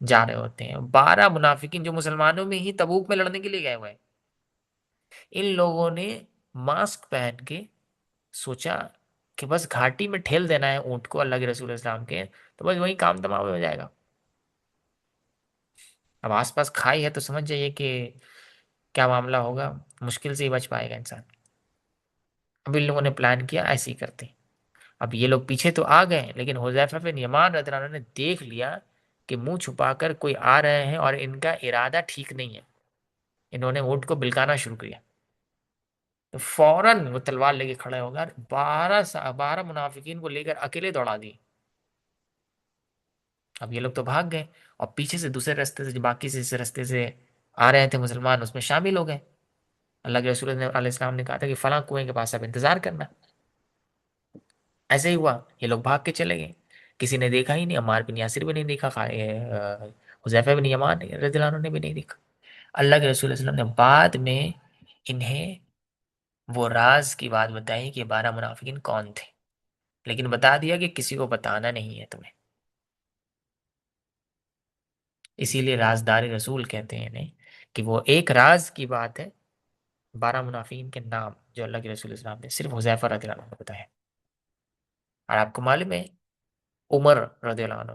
جا رہے ہوتے ہیں 12 منافقین جو مسلمانوں میں ہی تبوک میں لڑنے کے لیے گئے ہوئے ہیں، ان لوگوں نے ماسک پہن کے سوچا کہ بس گھاٹی میں ٹھیل دینا ہے اونٹ کو اللہ کے رسول اسلام کے، تو بس وہی کام تمام ہو جائے گا۔ اب آس پاس کھائی ہے تو سمجھ جائیے کہ کیا معاملہ ہوگا، مشکل سے ہی بچ پائے گا انسان۔ اب ان لوگوں نے پلان کیا ایسے ہی کرتے ہیں۔ اب یہ لوگ پیچھے تو آ گئے، لیکن حذیفہ بن یمان رضی اللہ عنہ نے دیکھ لیا کہ منہ چھپا کر کوئی آ رہے ہیں اور ان کا ارادہ ٹھیک نہیں ہے، انہوں نے اونٹ کو بلکانا شروع کیا، تو فوراً وہ تلوار لے کے کھڑے ہو گئے اور 12 منافقین کو لے کر اکیلے دوڑا دی۔ اب یہ لوگ تو بھاگ گئے، اور پیچھے سے دوسرے راستے سے جو باقی سے اس راستے سے آ رہے تھے مسلمان، اس میں شامل ہو گئے۔ اللہ کے رسول علیہ السلام نے کہا تھا کہ فلاں کنویں کے پاس اب انتظار کرنا۔ ایسے ہی ہوا، یہ لوگ بھاگ کے چلے گئے، کسی نے دیکھا ہی نہیں، عمار بن یاسر بھی نہیں دیکھا، حذیفہ بن یمان رضی اللہ عنہ نے بھی نہیں دیکھا۔ اللہ کے رسول صلی اللہ علیہ وسلم نے بعد میں انہیں وہ راز کی بات بتائی کہ 12 منافقین کون تھے، لیکن بتا دیا کہ کسی کو بتانا نہیں ہے تمہیں، اسی لیے رازدار رسول کہتے ہیں انہیں، کہ وہ ایک راز کی بات ہے 12 منافقین کے نام جو اللہ کے رسول اسلام نے صرف حذیفہ رضی اللہ عنہ کو بتایا۔ اور آپ کو معلوم ہے عمر رضی اللہ عنہ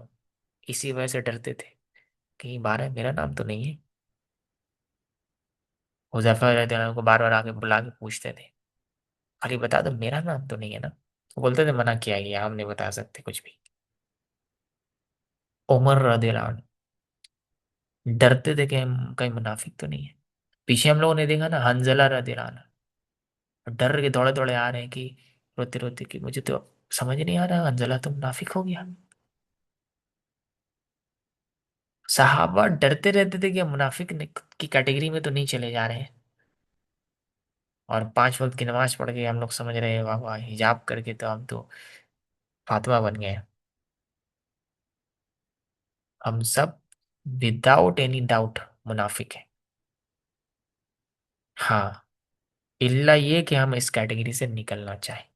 اسی وجہ سے ڈرتے تھے کہ 12 میرا نام تو نہیں ہے، حذیفہ رضی اللہ عنہ کو بار بار آگے بلا کے پوچھتے تھے علی بتا دو میرا نام تو نہیں ہے نا، وہ بولتے تھے منع کیا گیا، ہم نہیں بتا سکتے کچھ بھی۔ عمر رضی اللہ عنہ ڈرتے تھے کہ ہم کہیں منافق تو نہیں ہے۔ پیچھے ہم لوگوں نے دیکھا نا حنزلہ رضی اللہ عنہ ڈر کے دوڑے دوڑے آ رہے ہیں کہ روتے روتے کہ مجھے تو سمجھ نہیں آ رہا حنزلہ تو منافق ہو گیا۔ صحابہ ڈرتے رہتے تھے کہ ہم منافق کی کیٹیگری میں تو نہیں چلے جا رہے ہیں، اور 5 وقت کی نماز پڑھ کے ہم لوگ سمجھ رہے ہیں واہ واہ حجاب کر کے تو ہم تو فاطمہ بن گئے ہیں۔ ہم سب وداؤٹ اینی ڈاؤٹ منافق ہیں، ہاں، الا یہ کہ ہم اس کیٹیگری سے نکلنا چاہیں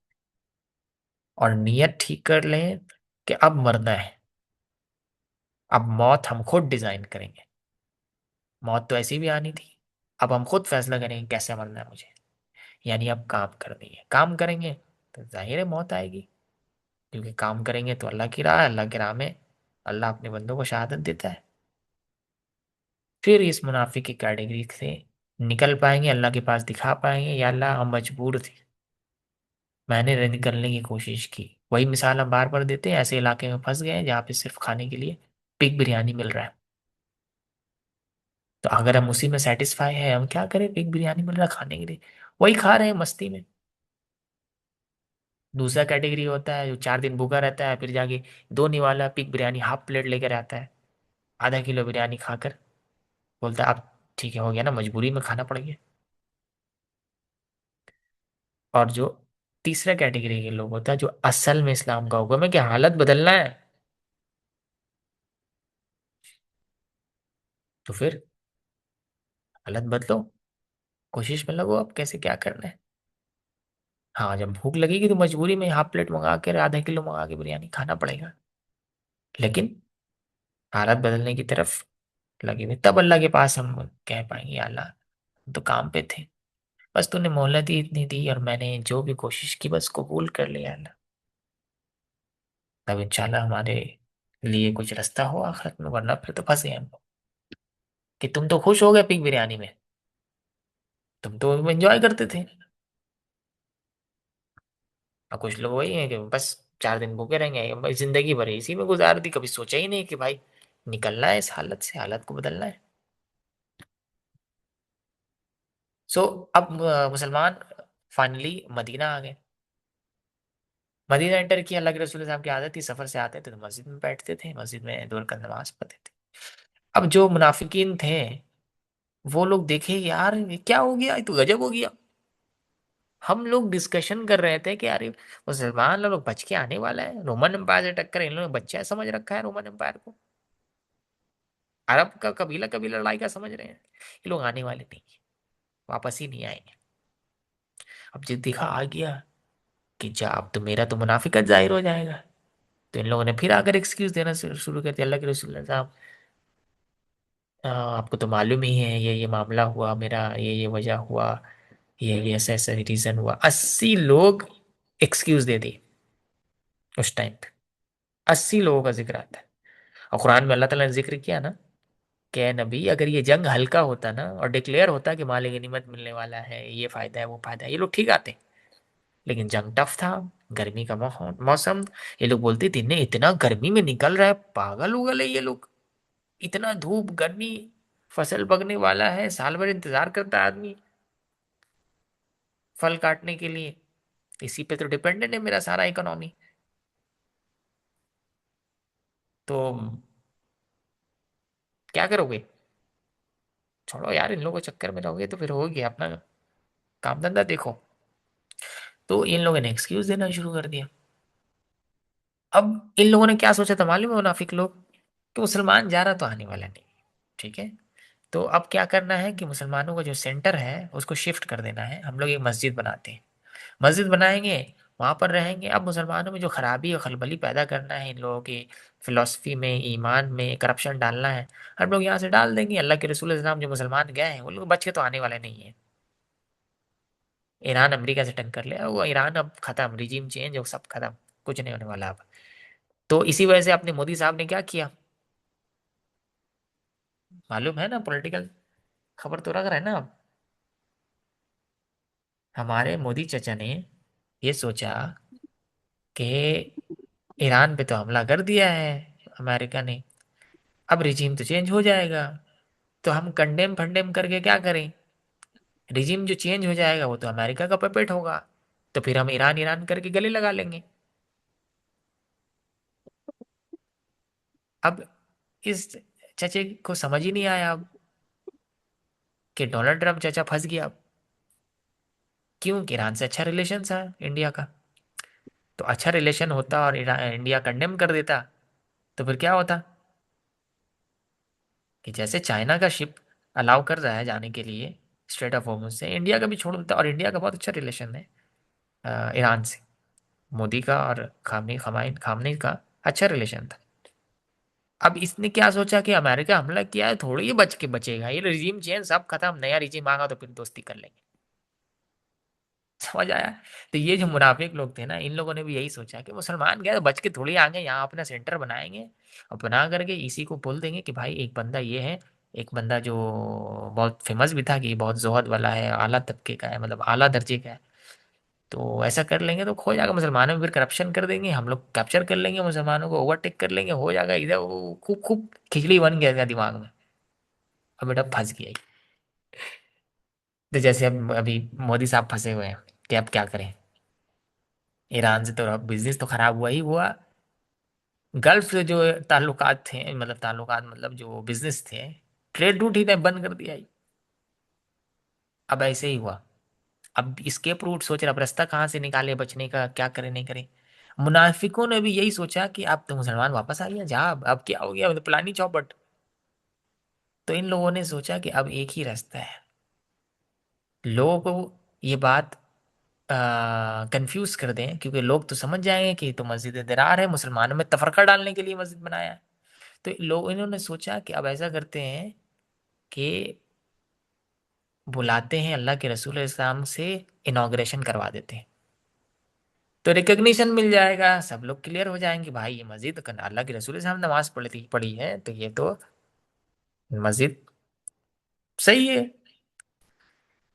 اور نیت ٹھیک کر لیں کہ اب مرنا ہے، اب موت ہم خود ڈیزائن کریں گے، موت تو ایسی بھی آنی تھی، اب ہم خود فیصلہ کریں گے کیسے مرنا ہے مجھے، یعنی اب کام کر دیں گے، کام کریں گے تو ظاہر ہے موت آئے گی، کیونکہ کام کریں گے تو اللہ کی راہ ہے، اللہ کی راہ میں اللہ اپنے بندوں کو شہادت دیتا ہے۔ پھر اس منافق کی کیٹیگری سے نکل پائیں گے، اللہ کے پاس دکھا پائیں گے یا اللہ ہم مجبور تھے، میں نے نکلنے کی کوشش کی۔ وہی مثال ہم بار بار دیتے ہیں، ایسے علاقے میں پھنس گئے ہیں جہاں پہ صرف کھانے کے لیے پگ بریانی مل رہا ہے، تو اگر ہم اسی میں سیٹسفائی ہے ہم کیا کریں، پگ بریانی مل رہا ہے کھانے کے لیے وہی کھا رہے ہیں مستی میں۔ دوسرا کیٹیگری ہوتا ہے جو 4 دن بھوکا رہتا ہے، پھر جا کے 2 نوالا پگ بریانی ہاف پلیٹ لے کر آتا ہے، ½ کلو بریانی کھا کر بولتا ہے اب ٹھیک ہے ہو گیا نا، مجبوری میں کھانا پڑ گیا۔ اور جو تیسرا کیٹیگری کے لوگ ہوتا ہے جو اصل میں اسلام کا حکم ہے کہ حالت بدلنا ہے، تو پھر حالت بدلو، کوشش میں لگو اب کیسے کیا کرنا ہے۔ ہاں جب بھوک لگے گی تو مجبوری میں ½ پلیٹ منگا کے ½ کلو منگا کے بریانی کھانا پڑے گا، لیکن حالت بدلنے کی طرف لگے ہوئے تب اللہ کے پاس ہم کہہ پائیں گے یا اللہ ہم تو کام پہ تھے، بس تو نے مہلت ہی اتنی دی اور میں نے جو بھی کوشش کی بس قبول کر لیا اللہ، تب انشاءاللہ ہمارے لیے کچھ رستہ ہو آخرت میں، ورنہ پھر تو پھنسے ہم لوگ۔ کہ تم تو خوش ہو گئے پک بریانی میں، تم تو انجوائے کرتے تھے، اور کچھ لوگ وہی ہیں کہ بس 4 دن بھوکے رہیں گے، بھائی زندگی بھر اسی میں گزار دی، کبھی سوچا ہی نہیں کہ بھائی نکلنا ہے اس حالت سے، حالت کو بدلنا ہے۔ سو اب مسلمان فائنلی مدینہ آ گئے، مدینہ انٹر کیا، اللہ کے رسول صاحب کی عادت تھی سفر سے آتے تھے تو مسجد میں بیٹھتے تھے، مسجد میں 2 رکعت نماز پڑھتے تھے۔ اب جو منافقین تھے وہ لوگ دیکھے یار یہ کیا ہو گیا، یہ تو غجب ہو گیا، ہم لوگ ڈسکشن کر رہے تھے کہ یار مسلمان لوگ بچ کے آنے والا ہے، رومن امپائر سے ٹکر، ان لوگوں نے بچہ سمجھ رکھا ہے رومن امپائر کو، عرب کا قبیلہ قبیلہ لڑائی کا سمجھ رہے ہیں، یہ لوگ آنے والے نہیں ہیں، واپس ہی نہیں آئیں گے۔ اب جب دیکھا آ گیا کہ جا اب تو میرا تو منافقت ظاہر ہو جائے گا، تو ان لوگوں نے پھر آ کر ایکسکیوز دینا شروع کر دیا، اللہ کے رسول اللہ صاحب آپ کو تو معلوم ہی ہے یہ معاملہ ہوا میرا، یہ وجہ ہوا، یہ ایسا ایسا ریزن ہوا. 80 لوگ ایکسکیوز دے دی اس ٹائم پہ. 80 لوگوں کا ذکر آتا ہے. اور قرآن میں اللہ تعالیٰ نے ذکر کیا نا کہ اے نبی اگر یہ جنگ ہلکا ہوتا نا اور ڈکلیئر ہوتا کہ مالک غنیمت ملنے والا ہے، یہ فائدہ ہے وہ فائدہ ہے، یہ لوگ ٹھیک آتے. لیکن جنگ ٹف تھا، گرمی کا موسم. یہ لوگ بولتے تھے نہیں اتنا گرمی میں نکل رہا ہے، پاگل اگل ہے یہ لوگ، اتنا دھوپ گرمی، فصل پکنے والا ہے، سال بھر انتظار کرتا ہے آدمی پھل کاٹنے کے لیے، اسی پہ تو ڈپینڈنٹ ہے میرا سارا اکنامی. تو کیا کرو گے؟ چھوڑو یار ان لوگوں کے چکر میں رہو گے تو پھر ہو گیا، اپنا کام دھندا دیکھو. تو ان لوگوں نے ایکسکیوز دینا شروع کر دیا. اب ان لوگوں نے کیا سوچا تھا معلوم ہے منافق لوگ، کہ مسلمان جا رہا تو آنے والا نہیں. ٹھیک ہے، تو اب کیا کرنا ہے کہ مسلمانوں کا جو سینٹر ہے اس کو شفٹ کر دینا ہے. ہم لوگ ایک مسجد بناتے ہیں، مسجد بنائیں گے، وہاں پر رہیں گے. اب مسلمانوں میں جو خرابی اور خلبلی پیدا کرنا ہے، ان لوگوں کی فلسفی میں، ایمان میں کرپشن ڈالنا ہے، ہم لوگ یہاں سے ڈال دیں گے. اللہ کے رسول اسلام جو مسلمان گئے ہیں وہ لوگ بچ کے تو آنے والے نہیں ہیں. ایران امریکہ سے ٹکر لے، وہ ایران اب ختم، ریجیم چینج، وہ سب ختم، کچھ نہیں ہونے والا اب. تو اسی وجہ سے اپنے مودی صاحب نے کیا کیا معلوم ہے نا، پولیٹیکل خبر تو رکھ رہے ہیں نا. اب ہمارے مودی چچا نے یہ سوچا کہ ایران پہ تو حملہ کر دیا ہے امریکہ نے، اب ریجیم تو چینج ہو جائے گا، تو ہم کنڈیم پھنڈیم کر کے کیا کریں؟ ریجیم جو چینج ہو جائے گا وہ تو امریکہ کا پپیٹ ہوگا، تو پھر ہم ایران ایران کر کے گلے لگا لیں گے. اب اس چچے کو سمجھ ہی نہیں آیا اب کہ ڈونلڈ ٹرمپ چچا پھنس گیا. اب کیوں کہ ایران سے اچھا ریلیشن تھا انڈیا کا، تو اچھا ریلیشن ہوتا اور انڈیا کنڈیم کر دیتا تو پھر کیا ہوتا کہ جیسے چائنا کا شپ الاؤ کر رہا ہے جانے کے لیے اسٹریٹ آف ہارمز سے، انڈیا کا بھی چھوڑ دیتا. اور انڈیا کا بہت اچھا ریلیشن ہے ایران سے، مودی کا اور خامنئی کا اچھا ریلیشن تھا. اب اس نے کیا سوچا کہ امریکہ حملہ کیا ہے تھوڑی یہ بچ کے بچے گا، یہ ریجیم چینج سب ختم، نیا ریجیم آگا تو پھر دوستی کر لیں گے. سمجھ آیا؟ تو یہ جو منافق لوگ تھے نا، ان لوگوں نے بھی یہی سوچا کہ مسلمان گئے تو بچ کے تھوڑی آگے، یہاں اپنا سینٹر بنائیں گے اور بنا کر کے اسی کو بول دیں گے کہ بھائی ایک بندہ یہ ہے، ایک بندہ جو بہت فیمس بھی تھا کہ یہ بہت زہد والا ہے، اعلیٰ طبقے کا ہے، مطلب اعلیٰ درجے کا ہے. تو ایسا کر لیں گے تو کھو جائے گا مسلمانوں میں، پھر کرپشن کر دیں گے ہم لوگ، کیپچر کر لیں گے مسلمانوں کو، اوورٹیک کر لیں گے، ہو جائے گا ادھر خوب خوب کھچڑی بن گیا دماغ میں. اب بیٹا پھنس گیا. تو جیسے اب ابھی مودی صاحب پھنسے ہوئے ہیں کہ اب کیا کریں. ایران سے تو اب بزنس تو خراب ہوا ہی ہوا، گلف سے جو تعلقات تھے، مطلب تعلقات مطلب جو بزنس تھے، ٹریڈ روٹ ہی نے بند کر دیا ہی. اب ایسے ہی ہوا. اب اسکیپ روٹ سوچ رہا، اب راستہ کہاں سے نکالے بچنے کا، کیا کرے نہیں کرے. منافقوں نے بھی یہی سوچا کہ اب تو مسلمان واپس آ گیا جا، اب کیا ہو گیا، پلانی چوپٹ. تو ان لوگوں نے سوچا کہ اب ایک ہی راستہ ہے. لوگوں کو یہ بات کنفیوز کر دیں، کیونکہ لوگ تو سمجھ جائیں گے کہ یہ تو مسجد درار ہے، مسلمانوں میں تفرقہ ڈالنے کے لیے مسجد بنایا ہے. تو انہوں نے سوچا کہ اب ایسا کرتے ہیں کہ بلاتے ہیں اللہ کے رسول اسلام سے، انوگریشن کروا دیتے ہیں، تو ریکگنیشن مل جائے گا، سب لوگ کلیئر ہو جائیں گے بھائی یہ مسجد اللہ کے رسول اسلام نماز پڑھی ہے تو یہ تو مسجد صحیح ہے.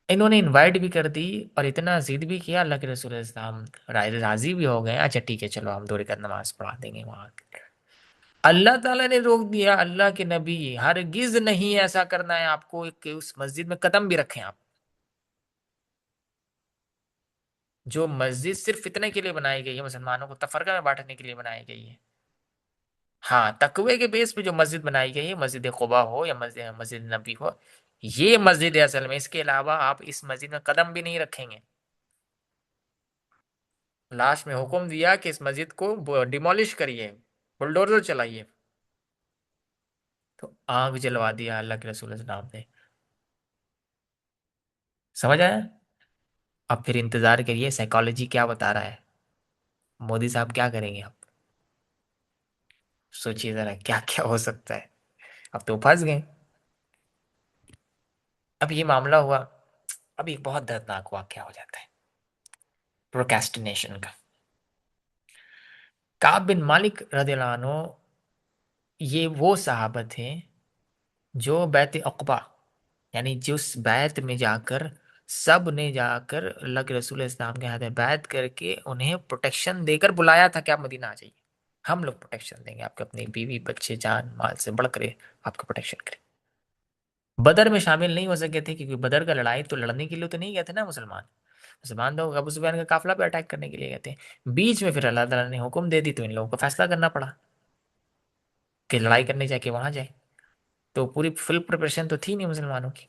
انہوں نے انوائٹ بھی کر دی اور اتنا ضد بھی کیا، اللہ کے رسول اسلام راضی بھی ہو گئے. اچھا ٹھیک ہے چلو ہم 2 رکعت نماز پڑھا دیں گے وہاں. اللہ تعالیٰ نے روک دیا، اللہ کے نبی ہرگز نہیں ایسا کرنا ہے آپ کو کہ اس مسجد میں قدم بھی رکھیں آپ. جو مسجد صرف فتنے کے لیے بنائی گئی ہے، مسلمانوں کو تفرقہ میں بانٹنے کے لیے بنائی گئی ہے. ہاں تقوی کے بیس پہ جو مسجد بنائی گئی ہے، مسجد قباء ہو یا مسجد نبی ہو، یہ مسجد ہے اصل میں. اس کے علاوہ آپ اس مسجد میں قدم بھی نہیں رکھیں گے. لاسٹ میں حکم دیا کہ اس مسجد کو ڈیمولش کریے، بلڈوزر چلائیے. تو آگ جلوا دیا اللہ کے رسول اسلام نے. سمجھ آیا؟ اب پھر انتظار کریے سائیکالوجی کیا بتا رہا ہے، مودی صاحب کیا کریں گے. اب سوچیے ذرا کیا کیا ہو سکتا ہے. اب تو پھنس گئے. اب یہ معاملہ ہوا، اب ایک بہت دردناک واقعہ ہو جاتا ہے پروکیسٹینیشن کا۔ کعب بن مالک رضی اللہ عنہ یہ وہ صحابہ تھے جو بیعت عقبہ، یعنی جس بیعت میں جا کر سب نے جا کر اللہ کے رسول اسلام کے ہاتھ میں بیعت کر کے انہیں پروٹیکشن دے کر بلایا تھا کہ آپ مدینہ آ جائیے، ہم لوگ پروٹیکشن دیں گے آپ کے، اپنی بیوی بچے جان مال سے بڑھ کر آپ کا پروٹیکشن کریں۔ بدر میں شامل نہیں ہو سکے تھے کیونکہ بدر کا لڑائی تو لڑنے کے لیے تو نہیں گئے تھے نا مسلمان تو ابو سفیان کا قافلہ پہ اٹیک کرنے کے لیے گئے تھے۔ بیچ میں پھر اللہ تعالیٰ نے حکم دے دی تو ان لوگوں کو فیصلہ کرنا پڑا کہ لڑائی کرنے جا کے وہاں جائے، تو پوری فل پریپریشن تو تھی نہیں مسلمانوں کی،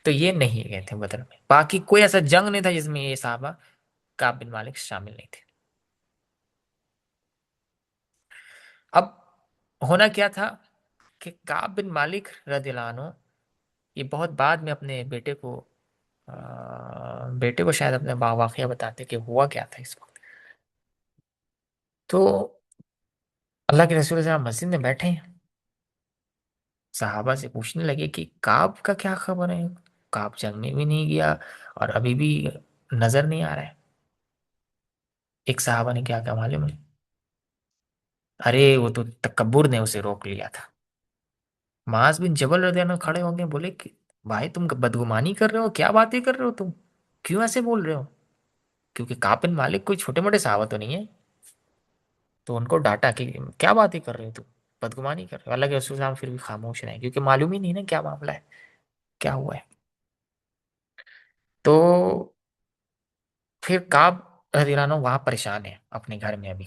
تو یہ نہیں گئے تھے بدر میں۔ باقی کوئی ایسا جنگ نہیں تھا جس میں یہ صحابہ کعب بن مالک شامل نہیں تھے۔ اب ہونا کیا تھا کہ کعب بن مالک رضی اللہ عنہ یہ بہت بعد میں اپنے بیٹے کو شاید اپنے واقعہ بتاتے کہ ہوا کیا تھا اس وقت۔ تو اللہ کے رسول صلی اللہ علیہ وسلم مسجد میں بیٹھے ہیں، صحابہ سے پوچھنے لگے کہ کعب کا کیا خبر ہے، کعب جنگ میں بھی نہیں گیا اور ابھی بھی نظر نہیں آ رہا ہے۔ ایک صحابہ نے کیا کہا معلوم ہے؟ ارے وہ تو تکبر نے اسے روک لیا تھا۔ معاذ بن جبل رضی اللہ عنہ کھڑے ہو گئے، بولے کہ بھائی تم بدگمانی کر رہے ہو، کیا باتیں کر رہے ہو تم، کیوں ایسے بول رہے ہو؟ کیونکہ کعب بن مالک کوئی چھوٹے موٹے صحابہ تو نہیں ہے، تو ان کو ڈانٹا کہ کیا باتیں کر رہے ہو تم، بدگمانی کر رہے ہو۔ اللہ کے رسول صلی اللہ علیہ وسلم پھر بھی خاموش رہے کیونکہ معلوم ہی نہیں نا کیا معاملہ ہے، کیا ہوا ہے۔ تو پھر کعب رضی اللہ عنہ وہاں پریشان ہے اپنے گھر میں ابھی،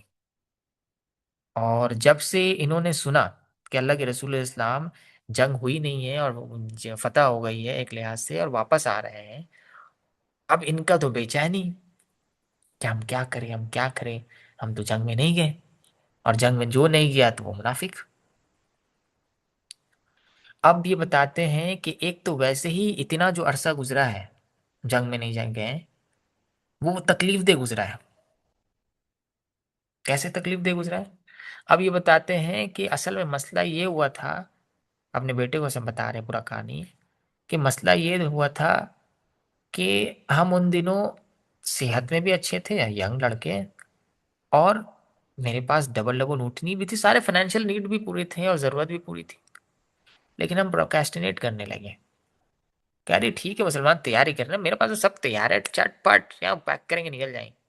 اور جب سے انہوں نے سنا کہ اللہ کے رسول اسلام جنگ ہوئی نہیں ہے اور فتح ہو گئی ہے ایک لحاظ سے اور واپس آ رہے ہیں، اب ان کا تو بے چینی کہ ہم کیا کریں، ہم کیا کریں، ہم تو جنگ میں نہیں گئے، اور جنگ میں جو نہیں گیا تو وہ منافق۔ اب یہ بتاتے ہیں کہ ایک تو ویسے ہی اتنا جو عرصہ گزرا ہے جنگ میں نہیں جنگ گئے، وہ تکلیف دہ گزرا ہے۔ کیسے تکلیف دہ گزرا ہے؟ اب یہ بتاتے ہیں کہ اصل میں مسئلہ یہ ہوا تھا، اپنے بیٹے کو سب بتا رہے ہیں پورا کہانی، کہ مسئلہ یہ ہوا تھا کہ ہم ان دنوں صحت میں بھی اچھے تھے، ینگ لڑکے، اور میرے پاس ڈبل ڈبل اونٹنی بھی تھی، سارے فائنینشیل نیڈ بھی پوری تھے اور ضرورت بھی پوری تھی، لیکن ہم پروکیسٹینیٹ کرنے لگے۔ کہہ رہے ٹھیک ہے مسلمان تیاری کر رہے ہیں، میرے پاس تو سب تیار ہے، چٹ پٹ یہاں پیک کریں گے نکل جائیں گے۔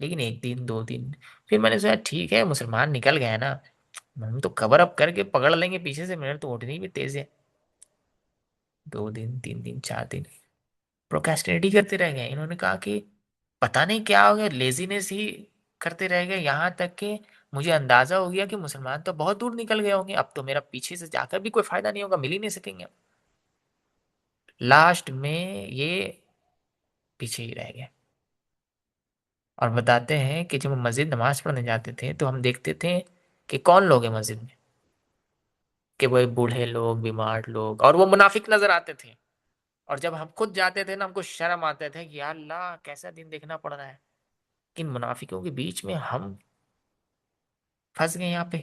لیکن ایک دن دو دن پھر میں نے سوچا ٹھیک ہے مسلمان نکل گئے نا، ہم تو کور اپ کر کے پکڑ لیں گے پیچھے سے، میرے تو اونٹنی بھی تیز ہے۔ 2 دن 3 دن 4 دن پروکیسٹینیٹ ہی کرتے رہ گئے۔ انہوں نے کہا کہ پتہ نہیں کیا ہو گیا، لیزینس ہی کرتے رہ گئے، یہاں تک کہ مجھے اندازہ ہو گیا کہ مسلمان تو بہت دور نکل گئے ہوں گے، اب تو میرا پیچھے سے جا کر بھی کوئی فائدہ نہیں ہوگا، مل ہی نہیں سکیں گے۔ لاسٹ میں یہ پیچھے ہی رہ گئے، اور بتاتے ہیں کہ جب ہم مسجد نماز پڑھنے جاتے تھے تو ہم دیکھتے تھے کہ کون لوگ ہیں مسجد میں، کہ وہ بوڑھے لوگ، بیمار لوگ، اور وہ منافق نظر آتے تھے، اور جب ہم خود جاتے تھے نا ہم کو شرم آتے تھے کہ یا اللہ کیسا دن دیکھنا پڑ رہا ہے، ان منافقوں کے بیچ میں ہم پھنس گئے یہاں پہ،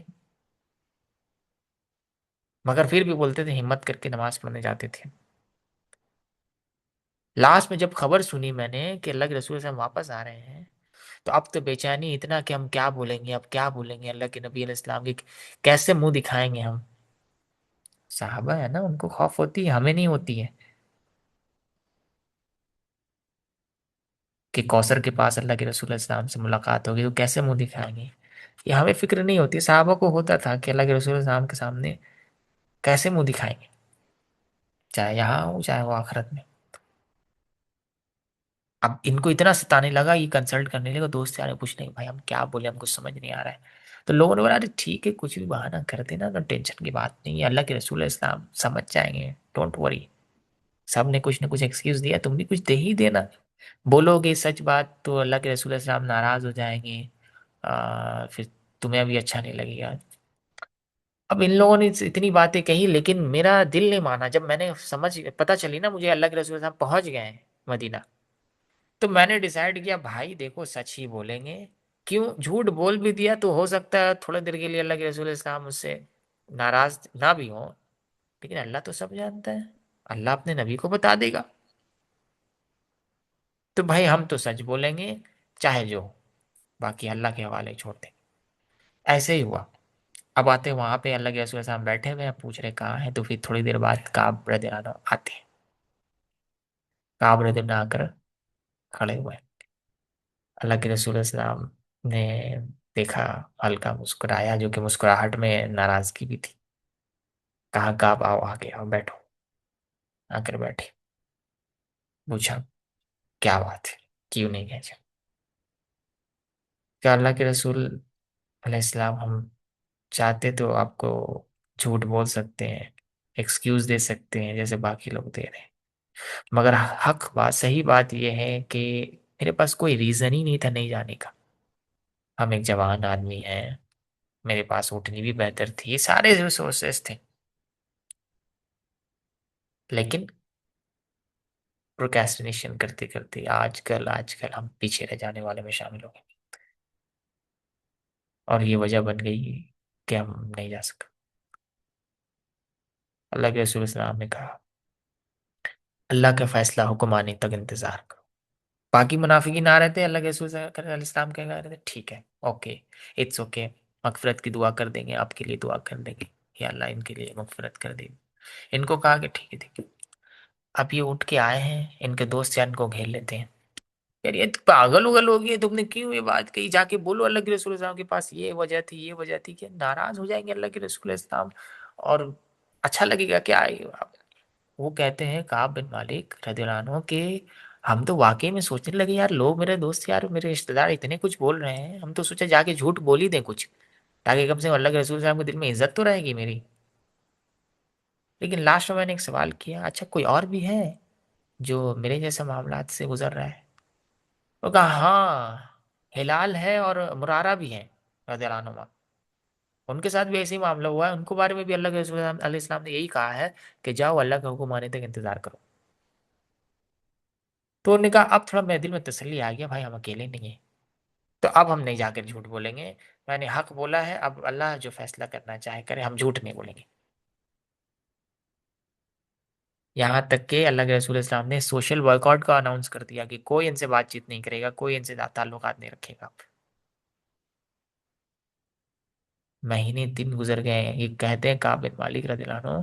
مگر پھر بھی بولتے تھے، ہمت کر کے نماز پڑھنے جاتے تھے۔ لاسٹ میں جب خبر سنی میں نے کہ اللہ کے رسول سے ہم واپس آ رہے ہیں، تو اب تو بے چینی اتنا کہ ہم کیا بولیں گے، اب کیا بولیں گے اللہ کے نبی علیہ السلام کی، کیسے منہ دکھائیں گے ہم؟ صحابہ ہے نا، ان کو خوف ہوتی ہے، ہمیں نہیں ہوتی ہے کہ کوثر کے پاس اللہ کے رسول علیہ السلام سے ملاقات ہوگی تو کیسے منہ دکھائیں گے، یہ ہمیں فکر نہیں ہوتی، صحابہ کو ہوتا تھا کہ اللہ کے رسول علیہ السلام کے سامنے کیسے منہ دکھائیں گے، چاہے یہاں ہو چاہے وہ آخرت میں۔ اب ان کو اتنا ستانے لگا، یہ کنسلٹ کرنے لگا دوست یار، پوچھ نہیں بھائی ہم کیا بولے، ہم کو سمجھ نہیں آ رہا ہے۔ تو لوگوں نے بولا ارے ٹھیک ہے کچھ بھی بہانہ کر دینا، تو ٹینشن کی بات نہیں ہے، اللہ کے رسول علیہ السلام سمجھ جائیں گے، ڈونٹ وری۔ سب نے کچھ نہ کچھ ایکسکیوز دیا، تم بھی کچھ دے ہی دینا، بولو گے سچ بات تو اللہ کے رسول علیہ السلام ناراض ہو جائیں گے، پھر تمہیں بھی اچھا نہیں لگے گا۔ اب ان لوگوں نے اتنی باتیں کہی لیکن میرا دل نہیں مانا، جب میں نے پتہ چلی نا مجھے اللہ کے رسول صاحب پہنچ گئے ہیں مدینہ، تو میں نے ڈیسائیڈ کیا بھائی دیکھو سچ ہی بولیں گے، کیوں جھوٹ بول بھی دیا تو ہو سکتا ہے تھوڑے دیر کے لیے اللہ کے رسول اسلام مجھ سے ناراض نہ بھی ہوں، لیکن اللہ تو سب جانتا ہے، اللہ اپنے نبی کو بتا دے گا. تو بھائی ہم تو سچ بولیں گے چاہے جو ہو، باقی اللہ کے حوالے چھوڑ دیں. ایسے ہی ہوا. اب آتے وہاں پہ اللہ کے رسول صاحب بیٹھے ہوئے ہیں، پوچھ رہے کہاں ہیں، تو پھر تھوڑی دیر بعد کعب رضی اللہ عنہ آتے ہیں. کعب رضی اللہ عنہ آ کر کھڑے ہوئے. اللہ کے رسول السلام نے دیکھا، ہلکا مسکرایا، جو کہ مسکراہٹ میں ناراضگی بھی تھی. کہا کعب آؤ آگے آؤ بیٹھو. آ کر بیٹھے. پوچھا کیا بات ہے، کیوں نہیں گئے؟ کہ اللہ کے رسول علیہ السلام ہم چاہتے تو آپ کو جھوٹ بول سکتے ہیں، ایکسکیوز دے سکتے ہیں جیسے باقی لوگ دے رہے ہیں، مگر حق بات صحیح بات یہ ہے کہ میرے پاس کوئی ریزن ہی نہیں تھا نہیں جانے کا. ہم ایک جوان آدمی ہیں، میرے پاس اٹھنی بھی بہتر تھی، یہ سارے ریسورسز تھے، لیکن پروکیسٹینیشن کرتے کرتے آج کل ہم پیچھے رہ جانے والے میں شامل ہو گئے، اور یہ وجہ بن گئی کہ ہم نہیں جا سکے. اللہ کے رسول صلی اللہ علیہ وسلم نے کہا اللہ کا فیصلہ حکم آنے تک انتظار کرو. باقی منافقین آ رہے تھے، اللہ کے رسول صلی اللہ علیہ وسلم کہہ رہے تھے ٹھیک ہے، اوکے، اٹس اوکے، مغفرت کی دعا کر دیں گے، آپ کے لیے دعا کر دیں گے، یا اللہ ان کے لیے مغفرت کر دے گی. ان کو کہا کہ ٹھیک ہے ٹھیک ہے. اب یہ اٹھ کے آئے ہیں، ان کے دوست جان کو گھیر لیتے ہیں. یار یہ تو پاگل اگل ہو گئی، تم نے کیوں یہ بات کہی؟ جا کے بولو اللہ کے رسول السلام کے پاس یہ وجہ تھی یہ وجہ تھی. کہ ناراض ہو جائیں گے اللہ کے رسول السلام، اور اچھا لگے گا کیا آئے گا. وہ کہتے ہیں کعب بن مالک رضی اللہ عنہ کہ ہم تو واقعی میں سوچنے لگے یار لوگ میرے دوست یار میرے رشتہ دار اتنے کچھ بول رہے ہیں، ہم تو سوچا جا کے جھوٹ بول ہی دیں کچھ، تاکہ کم سے کم اللہ کے رسول صاحب کے دل میں عزت تو رہے گی میری. لیکن لاسٹ میں نے ایک سوال کیا، اچھا کوئی اور بھی ہے جو میرے جیسے معاملات سے گزر رہا ہے؟ وہ کہا ہاں، ہلال ہے اور مرارہ بھی ہے رضی اللہ عنہ، ان کے ساتھ بھی ایسے ہی معاملہ ہوا ہے، ان کو بارے میں بھی اللہ کے رسول علیہ السلام نے یہی کہا ہے کہ جاؤ اللہ کا حکم آنے تک انتظار کرو. تو انہوں نے کہا اب تھوڑا میرے دل میں تسلی آ گیا، بھائی ہم اکیلے نہیں ہیں، تو اب ہم نہیں جا کر جھوٹ بولیں گے. میں نے حق بولا ہے، اب اللہ جو فیصلہ کرنا چاہے کرے، ہم جھوٹ نہیں بولیں گے. یہاں تک کہ اللہ کے رسول اسلام نے سوشل بائیکاٹ کا اناؤنس کر دیا کہ کوئی ان سے بات چیت نہیں کرے گا، کوئی ان سے تعلقات نہیں رکھے گا. مہینے دن گزر گئے. یہ کہتے ہیں کعب بن مالک رضی اللہ عنہ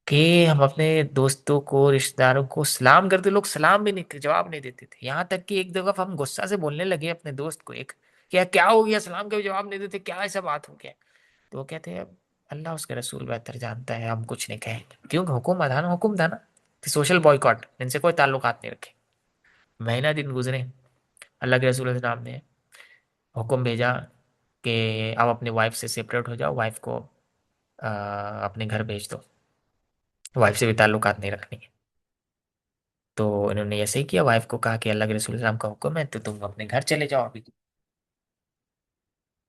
کہ ہم اپنے دوستوں کو رشتہ داروں کو سلام کرتے، لوگ سلام بھی نہیں جواب نہیں دیتے تھے. یہاں تک کہ ایک دفعہ ہم غصہ سے بولنے لگے اپنے دوست کو، ایک کیا کیا ہو گیا، سلام کا بھی جواب نہیں دیتے، کیا ایسا بات ہو گیا؟ تو وہ کہتے ہیں اللہ اس کے رسول بہتر جانتا ہے، ہم کچھ نہیں کہیں گے. کیونکہ حکم تھا نا کہ سوشل بوائکاٹ، ان سے کوئی تعلقات نہیں رکھے. مہینہ دن گزرے. اللہ کے رسول السلام نے حکم بھیجا کہ آپ اپنی وائف سے سپریٹ ہو جاؤ، وائف کو اپنے گھر بھیج دو، وائف سے بھی تعلقات نہیں رکھنی ہے. تو انہوں نے ایسے ہی کیا، وائف کو کہا کہ اللہ کے رسول السلام کا حکم ہے تو تم اپنے گھر چلے جاؤ ابھی.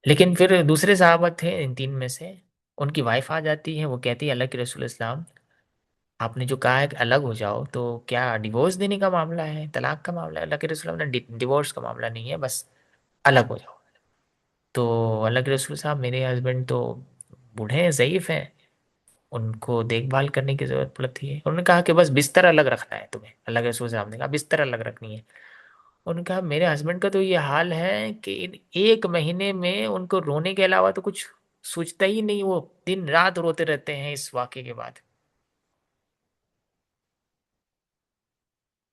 لیکن پھر دوسرے صحابہ تھے ان تین میں سے، ان کی وائف آ جاتی ہے، وہ کہتی ہے اللہ کے رسول السلام آپ نے جو کہا ہے کہ الگ ہو جاؤ، تو کیا ڈیورس دینے کا معاملہ ہے، طلاق کا معاملہ ہے؟ اللہ کے رسول نے ڈیورس کا معاملہ نہیں ہے، بس الگ ہو جاؤ. تو اللہ کے رسول صاحب میرے ہسبینڈ تو بوڑھے ہیں، ضعیف ہیں، ان کو دیکھ بھال کرنے کی ضرورت پڑتی ہے. انہوں نے کہا کہ بس بستر الگ رکھنا ہے تمہیں. اللہ کے رسول صاحب نے کہا بستر الگ رکھنی ہے. انہوں نے کہا میرے ہسبینڈ کا تو یہ حال ہے کہ ان ایک مہینے میں ان کو رونے کے علاوہ تو کچھ سوچتا ہی نہیں، وہ دن رات روتے رہتے ہیں اس واقعے کے بعد.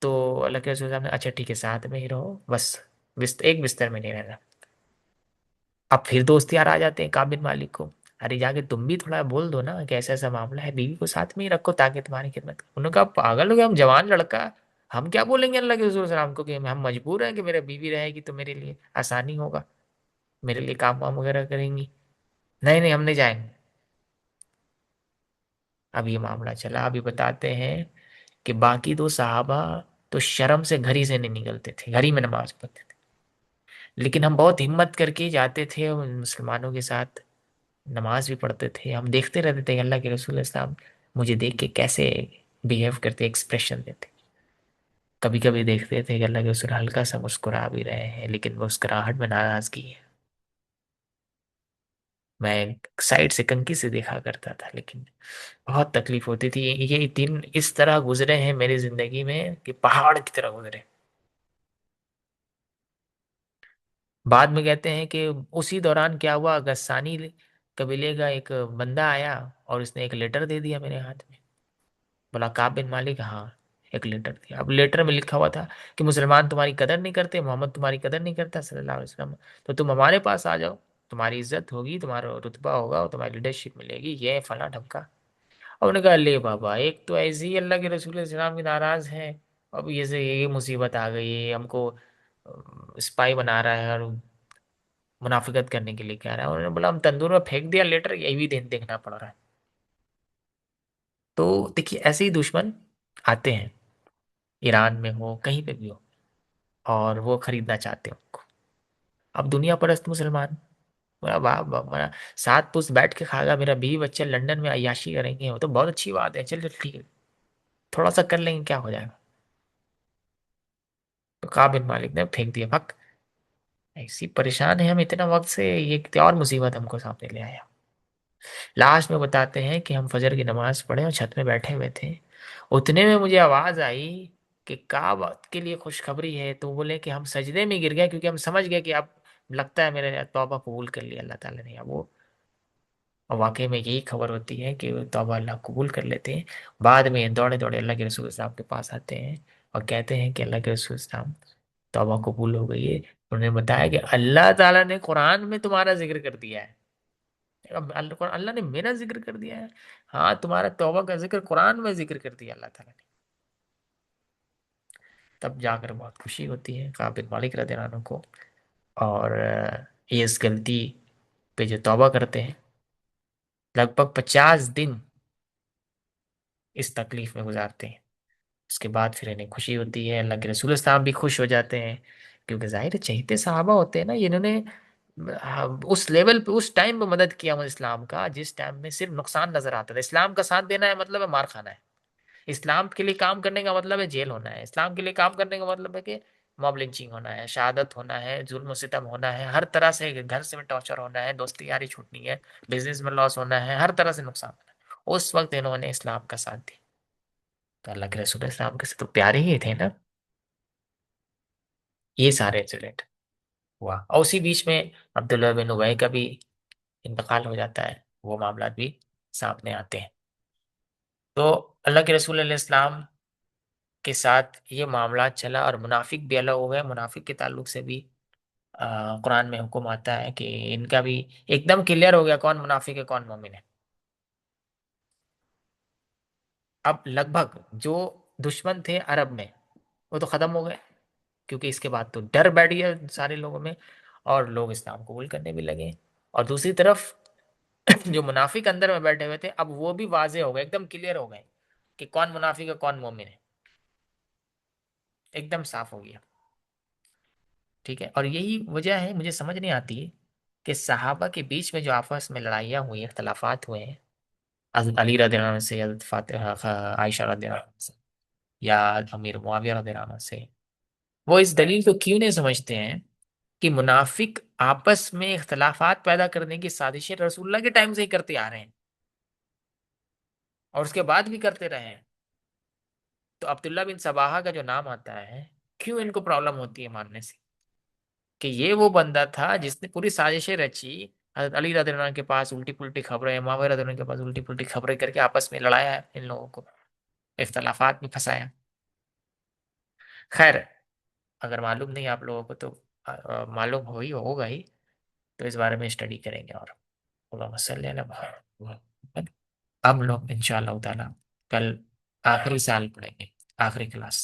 تو اللہ کے رسول صاحب نے اچھا ٹھیک ہے ساتھ میں ہی رہو، بس ایک بستر میں نہیں رہنا. اب پھر دوست یار آ جاتے ہیں کابن مالک کو، ارے جا کے تم بھی تھوڑا بول دو نا کہ ایسا ایسا معاملہ ہے، بیوی کو ساتھ میں ہی رکھو تاکہ تمہاری خدمت. انہوں نے کہا پاگل ہو گیا، ہم جوان لڑکا، ہم کیا بولیں گے اللہ کے رسول صلی اللہ علیہ وسلم کو کہ ہم مجبور ہیں کہ میرے بیوی رہے گی تو میرے لیے آسانی ہوگا، میرے لیے کام وام وغیرہ کریں گی. نہیں نہیں ہم نہیں جائیں گے. اب یہ معاملہ چلا. ابھی بتاتے ہیں کہ باقی دو صحابہ تو شرم سے گھر ہی سے نہیں نکلتے تھے، گھر ہی میں نماز پڑھتے تھے. لیکن ہم بہت ہمت کر کے جاتے تھے ان مسلمانوں کے ساتھ، نماز بھی پڑھتے تھے. ہم دیکھتے رہتے تھے کہ اللہ کے رسول اسلام مجھے دیکھ کے کیسے بیہیو کرتے، ایکسپریشن دیتے. کبھی کبھی دیکھتے تھے کہ اللہ کے رسول ہلکا سا مسکرا بھی رہے ہیں، لیکن مسکراہٹ میں ناراضگی ہے. میں سائڈ سے کنکی سے دیکھا کرتا تھا، لیکن بہت تکلیف ہوتی تھی. یہ دن اس طرح گزرے ہیں میری زندگی میں کہ پہاڑ کی طرح گزرے. بعد میں کہتے ہیں کہ اسی دوران کیا ہوا، غسانی قبیلے کا ایک بندہ آیا اور اس نے ایک لیٹر دے دیا میرے ہاتھ میں. بولا کعب بن مالک، ہاں ایک لیٹر دیا. اب لیٹر میں لکھا ہوا تھا کہ مسلمان تمہاری قدر نہیں کرتے، محمد تمہاری قدر نہیں کرتا صلی اللہ علیہ وسلم، تو تم ہمارے پاس آ جاؤ، تمہاری عزت ہوگی، تمہارا رتبہ ہوگا اور تمہاری لیڈرشپ ملے گی، یہ فلاں ڈھمکا. اور انہوں نے کہا لے بابا، ایک تو ایسے ہی اللہ کے رسول السلام کی ناراض ہیں، اب یہ مصیبت آ گئی ہے، ہم کو اسپائی بنا رہا ہے اور منافقت کرنے کے لیے کہہ رہا ہے. انہوں نے بولا ہم تندور میں پھینک دیا لیٹر، یہ بھی دیکھنا پڑ رہا ہے. تو دیکھیے ایسے ہی دشمن آتے ہیں، ایران میں ہو کہیں پہ بھی ہو، اور وہ خریدنا چاہتے ہیں ان کو. اب دنیا پرست مسلمان، میرا باپ باپ میرا ساتھ پوست بیٹھ کے کھا گا، میرا بیوی بچے لندن میں عیاشی کریں گے، وہ تو بہت اچھی بات ہے، چل ٹھیک ہے تھوڑا سا کر لیں گے، کیا ہو جائے گا. تو کعب بن مالک نے پھینک دیا پھک. ایسی پریشان ہے ہم اتنا وقت سے، یہ اور مصیبت ہم کو سامنے لے آیا. لاسٹ میں بتاتے ہیں کہ ہم فجر کی نماز پڑھے اور چھت میں بیٹھے ہوئے تھے، اتنے میں مجھے آواز آئی کہ کعب کے لیے خوشخبری ہے. تو بولے کہ ہم سجدے میں گر گئے، کیونکہ ہم سمجھ گئے کہ اب لگتا ہے میرے توبہ قبول کر لیا اللہ تعالیٰ نے. اب وہ اور واقعی میں یہی خبر ہوتی ہے کہ وہ توبہ اللہ قبول کر لیتے ہیں. بعد میں دوڑے دوڑے اللہ کے رسول صاحب کے پاس آتے ہیں اور کہتے ہیں کہ اللہ کے رسول صاحب توبہ قبول ہو گئی ہے. انہوں نے بتایا کہ اللہ تعالیٰ نے قرآن میں تمہارا ذکر کر دیا ہے. اب اللہ نے میرا ذکر کر دیا ہے؟ ہاں تمہارا توبہ کا ذکر قرآن میں ذکر کر دیا اللہ تعالیٰ نے. تب جا کر بہت خوشی ہوتی ہے کعب بن مالک رضی اللہ عنہ کو. اور یہ اس غلطی پہ جو توبہ کرتے ہیں، لگ بھگ 50 دن اس تکلیف میں گزارتے ہیں. اس کے بعد پھر انہیں خوشی ہوتی ہے، اللہ کے رسول صاحب بھی خوش ہو جاتے ہیں، کیونکہ ظاہر ہے چہتے صحابہ ہوتے ہیں نا، انہوں نے اس لیول پہ اس ٹائم پہ مدد کیا اسلام کا جس ٹائم میں صرف نقصان نظر آتا تھا. اسلام کا ساتھ دینا ہے مطلب ہے مار کھانا ہے، اسلام کے لیے کام کرنے کا مطلب ہے جیل ہونا ہے، اسلام کے لیے کام کرنے کا مطلب ہے کہ موب لنچنگ ہونا ہے، شہادت ہونا ہے، ظلم و ستم ہونا ہے، ہر طرح سے گھر سے ٹارچر ہونا ہے، دوستی یاری چھوٹنی ہے، بزنس میں لاس ہونا ہے، ہر طرح سے نقصان ہونا ہے. اس وقت انہوں نے اسلام کا ساتھ دیا. تو اللہ کے رسول اسلام کے سے تو پیارے ہی تھے نا. یہ سارے انسیڈنٹ ہوا، اور اسی بیچ میں عبداللہ بن ابی کا بھی انتقال ہو جاتا ہے، وہ معاملات بھی سامنے آتے ہیں. تو اللہ کے رسول علیہ السلام کے ساتھ یہ معاملات چلا، اور منافق بھی الگ ہو گئے. منافق کے تعلق سے بھی قرآن میں حکم آتا ہے کہ ان کا بھی ایک دم کلیئر ہو گیا کون منافق ہے کون مومن ہے. اب لگ بھگ جو دشمن تھے عرب میں وہ تو ختم ہو گئے، کیونکہ اس کے بعد تو ڈر بیٹھ گیا سارے لوگوں میں، اور لوگ اسلام قبول کرنے بھی لگے. اور دوسری طرف جو منافق اندر میں بیٹھے ہوئے تھے، اب وہ بھی واضح ہو گئے، ایک دم کلیئر ہو گئے کہ کون منافق ہے کون مومن ہے، ایک دم صاف ہو گیا. ٹھیک ہے، اور یہی وجہ ہے مجھے سمجھ نہیں آتی کہ صحابہ کے بیچ میں جو آپس میں لڑائیاں ہوئی، اختلافات ہوئے ہیں، حضرت علی رضی اللہ عنہ سے، حضرت فاطمہ عائشہ رضی اللہ عنہ سے، یا امیر معاویہ رضی اللہ عنہ سے، وہ اس دلیل کو کیوں نہیں سمجھتے ہیں کہ منافق آپس میں اختلافات پیدا کرنے کی سازشیں رسول اللہ کے ٹائم سے ہی کرتے آ رہے ہیں اور اس کے بعد بھی کرتے رہے ہیں. تو عبداللہ بن سباہا کا جو نام آتا ہے، کیوں ان کو پرابلم ہوتی ہے ماننے سے کہ یہ وہ بندہ تھا جس نے پوری سازشیں رچی، حضرت علی رضی اللہ عنہ کے پاس الٹی پلٹی خبریں، معاویہ رضی اللہ عنہ کے پاس الٹی پلٹی خبریں کر کے آپس میں لڑایا ہے ان لوگوں کو، اختلافات میں پھنسایا. خیر، اگر معلوم نہیں آپ لوگوں کو تو معلوم ہوگا ہی، تو اس بارے میں اسٹڈی کریں گے. اور اللہم صلی علی محمد. اب لوگ انشاءاللہ تعالی کل آخری سال پڑھیں گے، آخری کلاس.